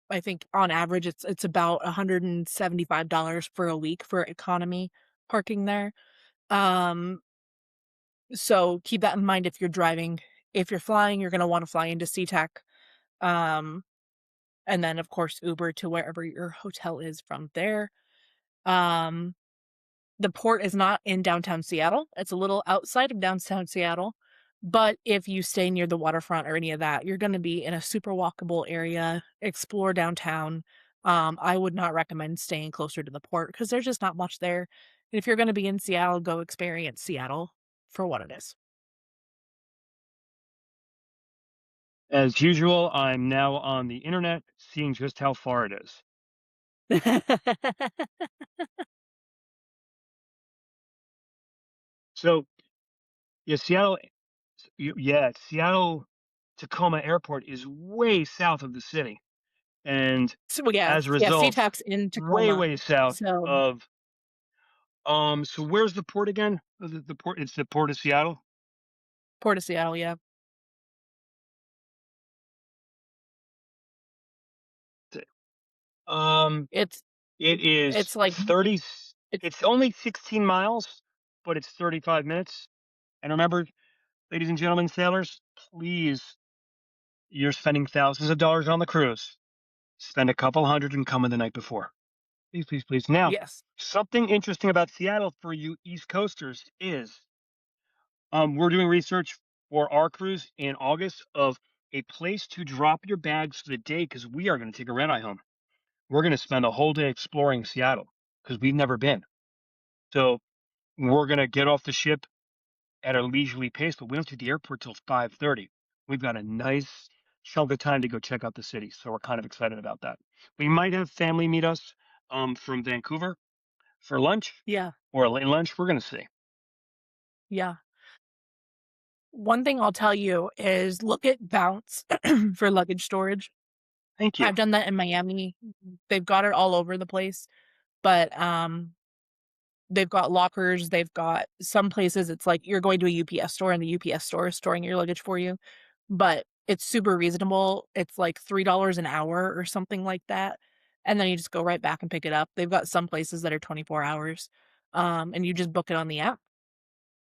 I think on average it's about $175 for a week for economy parking there. Um, so keep that in mind if you're driving. If you're flying, you're gonna wanna fly into SeaTac, um, and then, of course, Uber to wherever your hotel is from there. Um, the port is not in downtown Seattle. It's a little outside of downtown Seattle, but if you stay near the waterfront or any of that, you're gonna be in a super walkable area, explore downtown. I would not recommend staying closer to the port because there's just not much there. And if you're gonna be in Seattle, go experience Seattle for what it is. As usual, I'm now on the internet, seeing just how far it is. So yeah, Seattle. Yeah, Seattle Tacoma Airport is way south of the city, and So, well, yeah, as a yeah, result, SeaTac's in way Tacoma. way south So, of. So where's the port again? The port. It's the port of Seattle. Port of Seattle, yeah. Um, It's it is it's like 30. it's It's only 16 miles, but it's 35 minutes. And remember, ladies and gentlemen, sailors, please, you're spending thousands of dollars on the cruise. Spend a couple hundred and come in the night before. Please, please, please. Now, yes. something interesting about Seattle for you East Coasters is we're doing research for our cruise in August of a place to drop your bags for the day because we are going to take a red eye home. We're going to spend a whole day exploring Seattle because we've never been. So we're going to get off the ship at a leisurely pace, but we don't leave the airport till 5:30. We've got a nice chunk of time to go check out the city, so we're kind of excited about that. We might have family meet us from Vancouver for lunch Yeah, or a late lunch. We're going to see. yeah. One thing I'll tell you is look at Bounce for luggage storage. Thank you. I've done that in Miami. They've got it all over the place, but, they've got lockers, they've got some places it's like you're going to a UPS store and the UPS store is storing your luggage for you, but it's super reasonable. It's like $3 an hour or something like that, and then you just go right back and pick it up. They've got some places that are 24 hours, and you just book it on the app,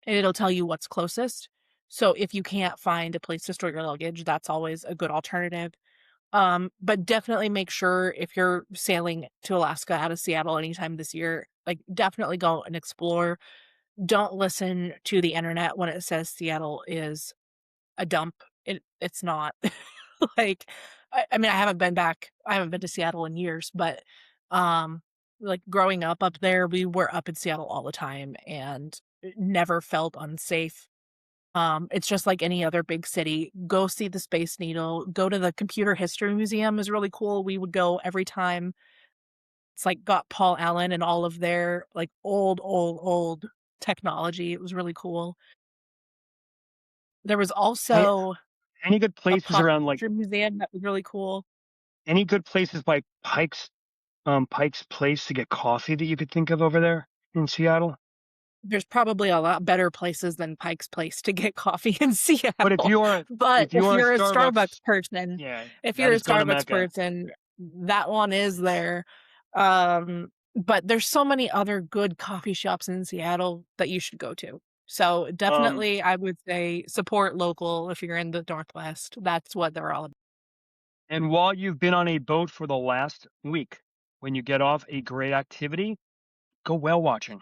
and it'll tell you what's closest. So if you can't find a place to store your luggage, that's always a good alternative. But definitely make sure if you're sailing to Alaska out of Seattle anytime this year, like, definitely go and explore. Don't listen to the internet when it says Seattle is a dump. It's not. Like, I mean, I haven't been to Seattle in years, but, um, like, growing up there, we were up in Seattle all the time and never felt unsafe. It's just like any other big city. Go see the Space Needle, go to the Computer History Museum is really cool. We would go every time. It's like got Paul Allen and all of their like old technology. It was really cool. There was Hey, also any good a places pop around like culture museum that was really cool. any good places like Pike's Place to get coffee that you could think of over there in Seattle? There's probably a lot better places than Pike's Place to get coffee in But if Seattle, you are but if you are a Starbucks, yeah, If that you're a is kind of Starbucks Mecca. person, that one is there. But there's so many other good coffee shops in Seattle that you should go to. So, Um, definitely, I would say support local if you're in the Northwest. That's what they're all about. and while you've been on a boat for the last week, when you get off, a great activity, go whale watching.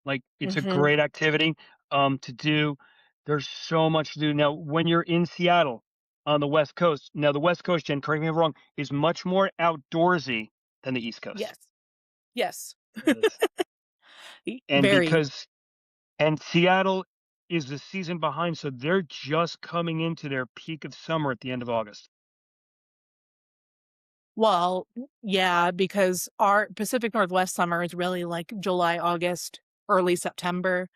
Like, it's a Mhm. great activity, to do. There's so much to do. Now, when you're in Seattle on the West Coast, now the West Coast, Jen, correct me if I'm wrong, is much more outdoorsy than the East Coast. Yes. Yes. It is. And Very. because and Seattle is the season behind, so they're just coming into their peak of summer at the end of August. Well, yeah, because our Pacific Northwest summer is really like July, August, early September,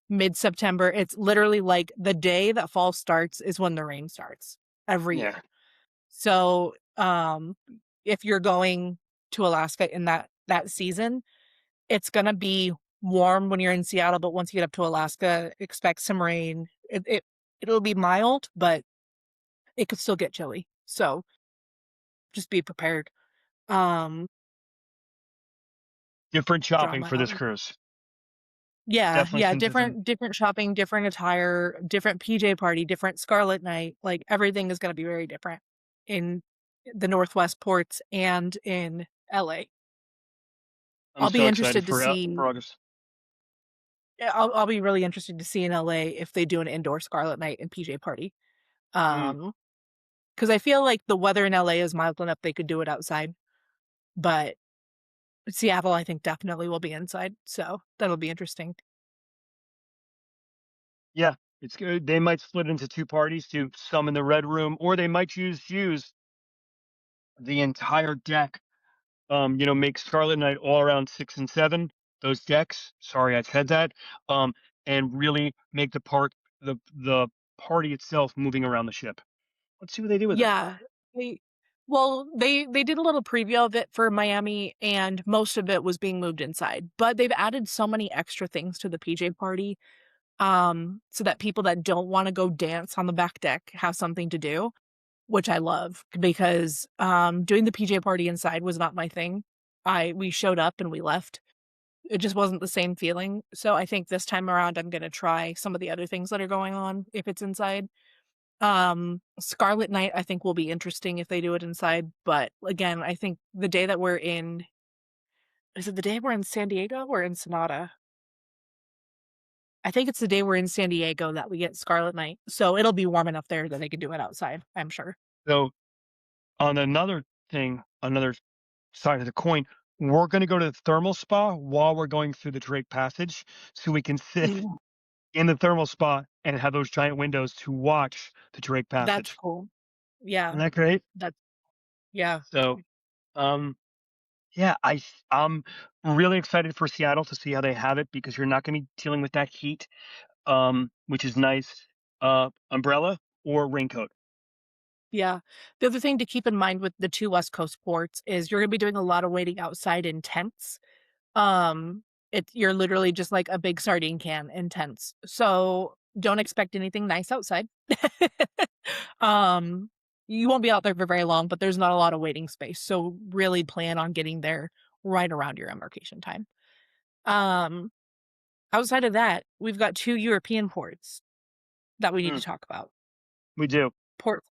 mid-September. It's literally like the day that fall starts is when the rain starts every Yeah. year. So, if you're going to Alaska in that season, it's gonna be warm when you're in Seattle, but once you get up to Alaska, expect some rain. It'll be mild, but it could still get chilly. So, just be prepared. Um, Different shopping drama for this out. cruise. Yeah, Definitely yeah, consistent. different shopping, different attire, different PJ party, different Scarlet Night, like, everything is gonna be very different in the Northwest ports and in LA. I'm I'll be so excited interested to see for August. yeah, I'll be really interested to see in LA if they do an indoor Scarlet Night and PJ party. Mm, Um, Because I feel like the weather in LA is mild enough they could do it outside, but Seattle, I think, definitely will be inside, so that'll be interesting. yeah, it's good. They might split into two parties, do some in the red room, or they might use the entire deck. Make Scarlet Knight all around 6 and 7. Those decks. Sorry, I said that. Um, and really make the party itself moving around the ship. Let's see what they do with it. Yeah. They they did a little preview of it for Miami, and most of it was being moved inside, but they've added so many extra things to the PJ party, so that people that don't wanna go dance on the back deck have something to do, which I love because, doing the PJ party inside was not my thing. I We showed up and we left. It just wasn't the same feeling, so I think this time around, I'm gonna try some of the other things that are going on if it's inside. Scarlet Night, I think will be interesting if they do it inside, but again, I think the day that we're in is it the day we're in San Diego or Ensenada? I think it's the day we're in San Diego that we get Scarlet Night, so it'll be warm enough there that they can do it outside, I'm sure. So on another thing, another side of the coin, we're going to go to the thermal spa while we're going through the Drake Passage, so we can sit Ooh. in the thermal spa and have those giant windows to watch the Drake That's Passage. cool. Yeah, Isn't that great? that's yeah. So, um, yeah, I'm really excited for Seattle to see how they have it because you're not going to be dealing with that heat, which is nice. Umbrella or raincoat. Yeah. The other thing to keep in mind with the 2 West Coast ports is you're gonna be doing a lot of waiting outside in tents. Um, you're literally just like a big sardine can in tents. So, don't expect anything nice outside. Um, you won't be out there for very long, but there's not a lot of waiting space, so really plan on getting there right around your embarkation time. Um, Outside of that, we've got 2 European ports that we need to Mm, talk about. we do Port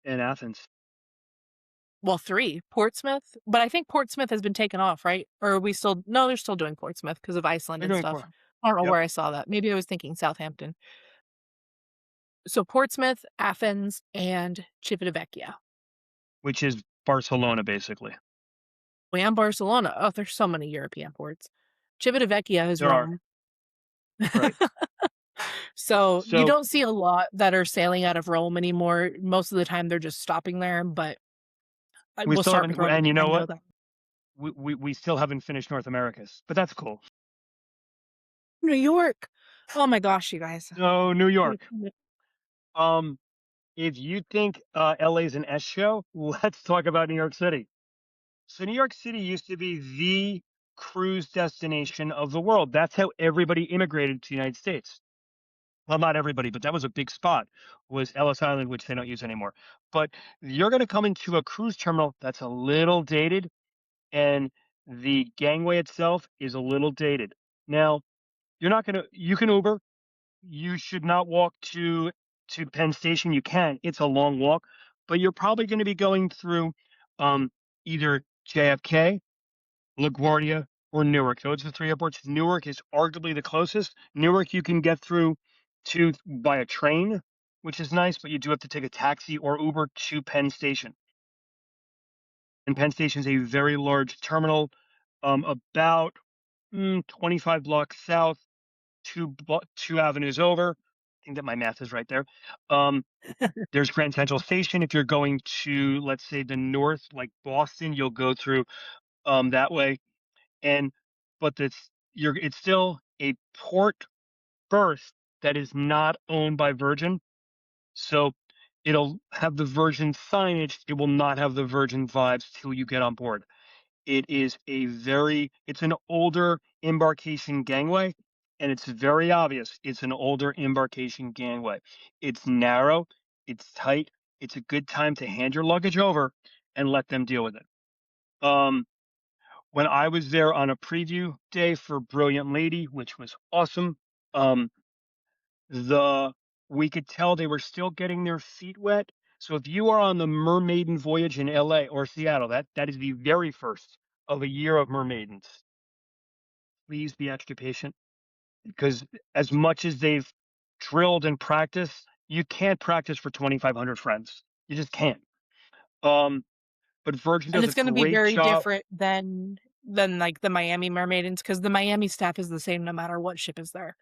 in Athens. Well, 3. Portsmouth, but I think Portsmouth has been taken off, right? Or are we still No, they're still doing Portsmouth because of Iceland They're and doing stuff. for I don't know Yep, where I saw that. Maybe I was thinking Southampton. So Portsmouth, Athens, and Civitavecchia. which is Barcelona basically. And Barcelona. Oh, there's so many European ports. Civitavecchia is There are Rome. right. So you So don't see a lot that are sailing out of Rome anymore. Most of the time, they're just stopping there, but I we will still start with haven't, Rome and because you I know know what? that. We still haven't finished North America's, but that's cool. New York. Oh my gosh, you guys. So New York. Um, if you think LA is an S show, let's talk about New York City. So New York City used to be the cruise destination of the world. That's how everybody immigrated to the United States. Well, not everybody, but that was a big spot, was Ellis Island, which they don't use anymore. But you're going to come into a cruise terminal that's a little dated, and the gangway itself is a little dated. Now, you're not going to, you can Uber. You should not walk to Penn Station. You can. It's a long walk, but you're probably going to be going through um, either JFK, LaGuardia, or Newark. Those are the three airports. Newark is arguably the closest. Newark you can get through to by a train, which is nice, but you do have to take a taxi or Uber to Penn Station. And Penn Station is a very large terminal, about 25 blocks south, two avenues over. I think that my math is right there. Um, there's Grand Central Station. If you're going to, let's say, the north, like Boston, you'll go through that way. And but it's still a port berth that is not owned by Virgin. So it'll have the Virgin signage. It will not have the Virgin vibes till you get on board. It's an older embarkation gangway, and it's very obvious it's an older embarkation gangway. It's narrow, it's tight, it's a good time to hand your luggage over and let them deal with it. Um, when I was there on a preview day for Brilliant Lady, which was awesome, um, the we could tell they were still getting their feet wet. So if you are on the Mermaiden voyage in LA or Seattle, that is the very first of a year of Mermaidens. Please be extra patient because as much as they've drilled and practiced, you can't practice for 2,500 friends. You just can't. Um, but Virgin And does it's a gonna be great very job. different than, like, the Miami Mermaidens because the Miami staff is the same no matter what ship is there.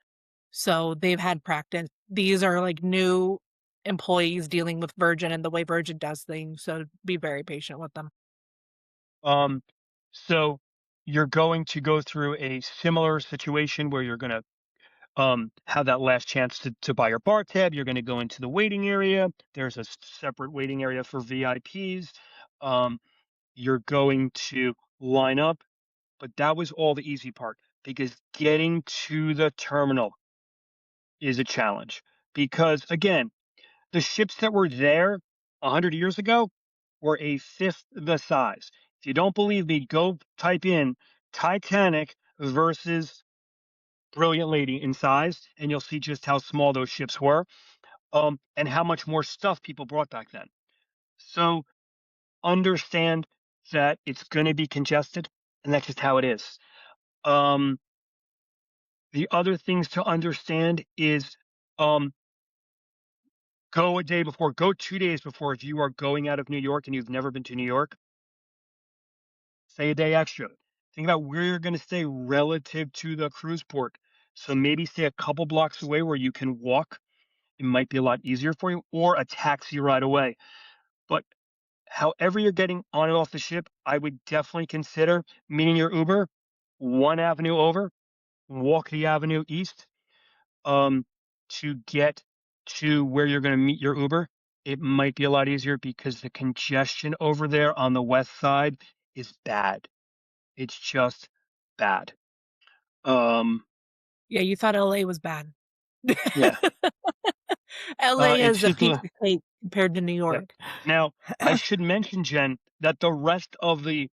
So, they've had practice. These are, like, new employees dealing with Virgin and the way Virgin does things, so be very patient with them. Um, so you're going to go through a similar situation where you're going to have that last chance to buy your bar tab. You're going to go into the waiting area. There's a separate waiting area for VIPs. Um, you're going to line up, but that was all the easy part because getting to the terminal is a challenge. Because again, the ships that were there 100 years ago were a fifth the size. If you don't believe me, go type in Titanic versus Brilliant Lady in size, and you'll see just how small those ships were, and how much more stuff people brought back then. So understand that it's going to be congested, and that's just how it is. Um, the other things to understand is um, go a day before, go 2 days before if you are going out of New York and you've never been to New York. Stay a day extra. Think about where you're going to stay relative to the cruise port. So maybe stay a couple blocks away where you can walk. It might be a lot easier for you, or a taxi right away. But however you're getting on and off the ship, I would definitely consider meeting your Uber one avenue over, walk the avenue east, um, to get to where you're going to meet your Uber. It might be a lot easier because the congestion over there on the west side is bad. It's just bad. Um, Yeah, you thought LA was bad. yeah, LA it's is a just piece of cake compared to New yeah. York. Now, I should mention, Jen, that the rest of the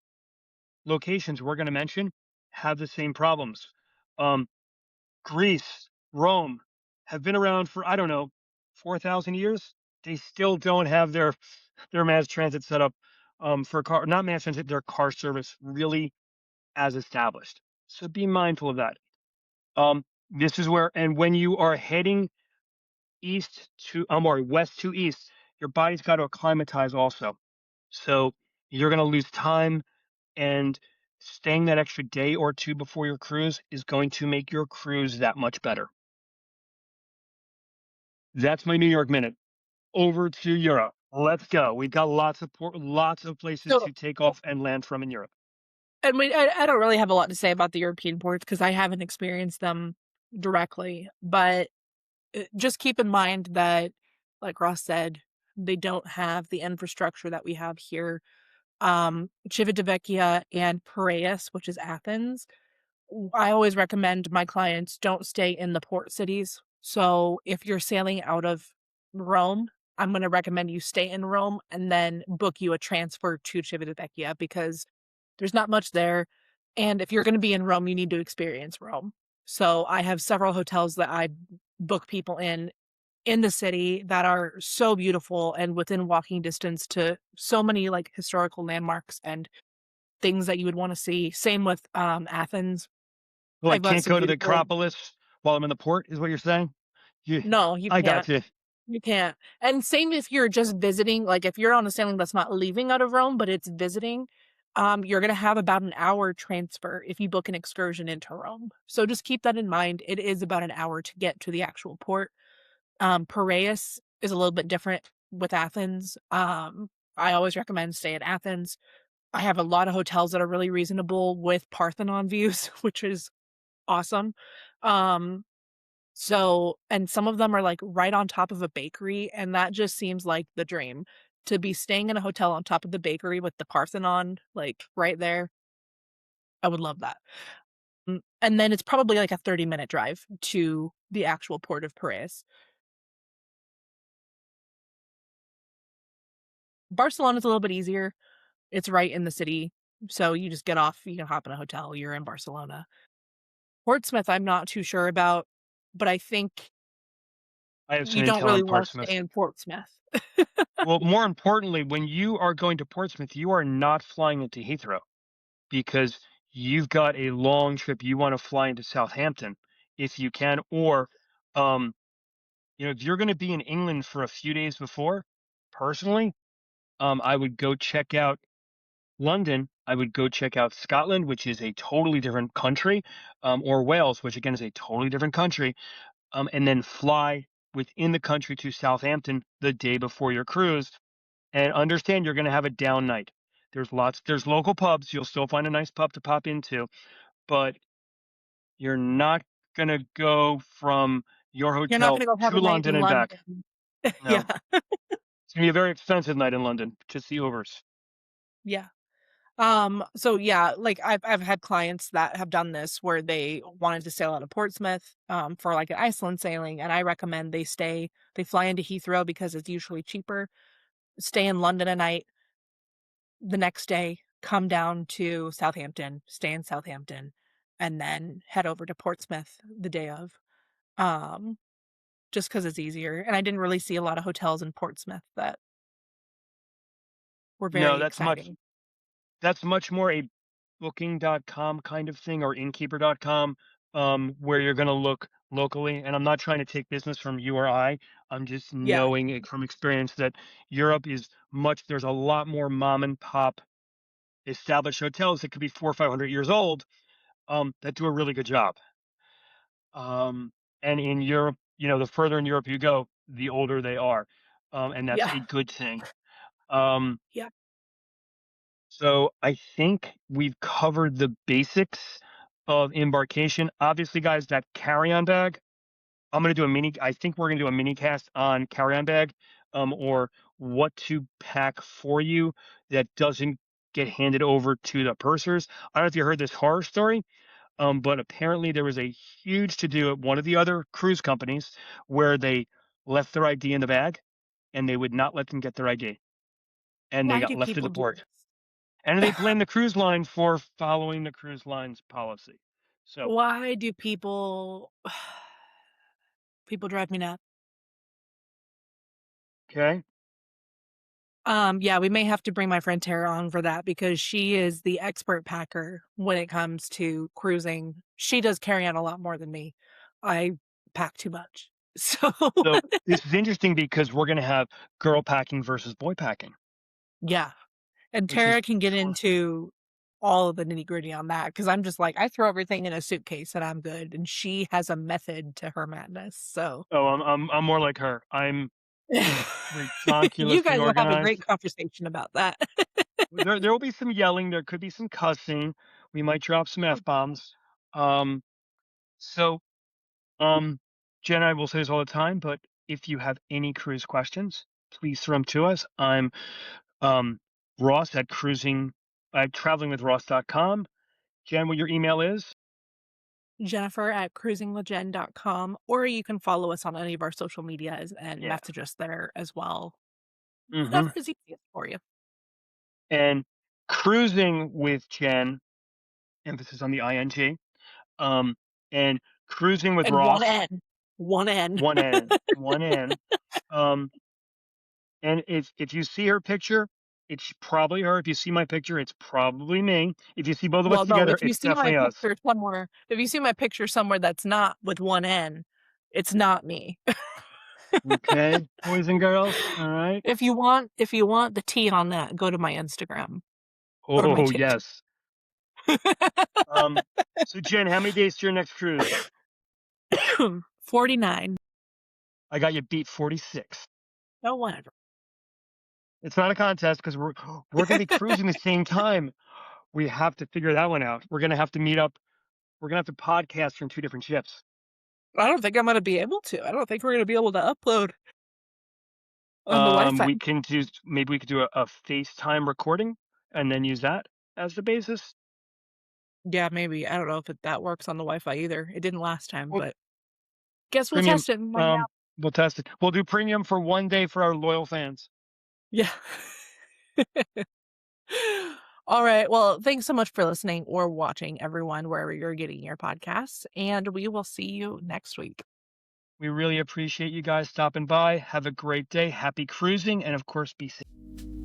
locations we're going to mention have the same problems. Um, Greece, Rome have been around for, I don't know, 4,000 years. They still don't have their mass transit set up, for car, not mass transit, their car service really as established. So be mindful of that. This is where, and when you are heading east to, or west to east, your body's got to acclimatize also. So you're going to lose time, and staying that extra day or two before your cruise is going to make your cruise that much better. That's my New York minute. Over to Europe. Let's go. We've got lots of places So to take off and land from in Europe. and I don't really have a lot to say about the European ports because I haven't experienced them directly, but, just keep in mind that, like Ross said, they don't have the infrastructure that we have here. Civitavecchia and Piraeus, which is Athens, I always recommend my clients don't stay in the port cities. So if you're sailing out of Rome, I'm going to recommend you stay in Rome and then book you a transfer to Civitavecchia because there's not much there. And if you're going to be in Rome, you need to experience Rome. So I have several hotels that I book people in the city that are so beautiful and within walking distance to so many like historical landmarks and things that you would want to see. Same with Athens. Well, I I've got can't some go to the beautiful. Acropolis while I'm in the port, is what you're saying? You, No, you I got can't. you. You can't. And same if you're just visiting, like if you're on a sailing that's not leaving out of Rome, but it's visiting, you're gonna have about an hour transfer if you book an excursion into Rome. So just keep that in mind. It is about an hour to get to the actual port. Piraeus is a little bit different with Athens. I always recommend stay at Athens. I have a lot of hotels that are really reasonable with Parthenon views, which is awesome. Um, and some of them are, like, right on top of a bakery, and that just seems like the dream. To be staying in a hotel on top of the bakery with the Parthenon, like, right there, I would love that. And then it's probably, like, a 30-minute drive to the actual port of Piraeus. Barcelona's a little bit easier. It's right in the city, so you just get off, you can hop in a hotel, you're in Barcelona. Portsmouth, I'm not too sure about, but I think I have some you don't intel really on wanna stay Portsmouth. in Portsmouth. Well, more importantly, when you are going to Portsmouth, you are not flying into Heathrow because you've got a long trip. You want to fly into Southampton if you can, or um, if you're going to be in England for a few days before, personally, I would go check out London. I would go check out Scotland, which is a totally different country, or Wales, which again is a totally different country, and then fly within the country to Southampton the day before your cruise. And understand you're going to have a down night. There's local pubs. You'll still find a nice pub to pop into, but you're not gonna go from your You're not hotel gonna go have to a night London in and back. London. Yeah, No, it's gonna be a very expensive night in London. Just the Ubers. yeah. So yeah, like I've had clients that have done this where they wanted to sail out of Portsmouth, for like an Iceland sailing, and I recommend they fly into Heathrow because it's usually cheaper, stay in London a night, the next day, come down to Southampton, stay in Southampton, and then head over to Portsmouth the day of. Um, just because it's easier, and I didn't really see a lot of hotels in Portsmouth that were No, very exciting. that's much more a Booking.com kind of thing or Innkeeper.com, where you're gonna look locally. And I'm not trying to take business from you or I. I'm just Yeah, knowing it from experience that Europe is there's a lot more mom and pop established hotels that could be 400 or 500 years old, that do a really good job. And in Europe, the further in Europe you go, the older they are, and that's yeah, a good thing. Um, yeah, So I think we've covered the basics of embarkation. Obviously, guys, that carry-on bag, I think we're gonna do a mini cast on carry-on bag, or what to pack for you that doesn't get handed over to the pursers. I don't know if you heard this horror story, but apparently there was a huge to-do at one of the other cruise companies where they left their ID in the bag and they would not let them get their ID, and they why got do left at people the do port. And they blame the cruise line for following the cruise line's policy. So, why do people drive me nuts. okay. Yeah, we may have to bring my friend Tara on for that because she is the expert packer when it comes to cruising. She does carry on a lot more than me. I pack too much. So, So this is interesting because we're going to have girl packing versus boy packing, yeah. And which is Tara can get into all of the nitty-gritty on that because I'm just like, I throw everything in a suitcase and I'm good, and she has a method to her madness, so oh, I'm more like her. I'm you ridiculously guys will have a organized. great conversation about that. There will be some yelling. There could be some cussing. We might drop some f bombs. Um, so Um, Jen, I will say this all the time, but if you have any cruise questions, please throw them to us. I'm um, Ross at travelingwithross.com. Jen, what your email is? Jennifer at cruisinglegend.com, or you can follow us on any of our social medias and Yeah. message us there as well. Hmm. Whatever is easiest for you. And cruising with Jen, emphasis on the ing, um, and cruising with And one Ross, N. One N. one N. Um, And if you see her picture, it's probably her. If you see my picture, it's probably me. If you see both of us Well, no, together, it's definitely us. if you see my picture somewhere that's not with one N, it's not me. Okay, boys and girls. All right. If you want the T on that, go to my Instagram or my Oh TikTok. yes. Um. So Jen, how many days to your next cruise? 49. I got you beat 46. No, whatever. It's not a contest because we're gonna be cruising the same time. We have to figure that one out. We're gonna have to meet up. We're gonna have to podcast from two different ships. I don't think I'm gonna be able to. I don't think we're gonna be able to upload on the Wi-Fi. We can do maybe we could do a FaceTime recording and then use that as the basis. Yeah, maybe. I don't know if that works on the Wi-Fi either. It didn't last time, but guess we'll Premium, test it and find out. we'll test it. We'll do premium for one day for our loyal fans. Yeah. All right. Well, thanks so much for listening or watching, everyone, wherever you're getting your podcasts, and we will see you next week. We really appreciate you guys stopping by. Have a great day. Happy cruising. And of course, be safe.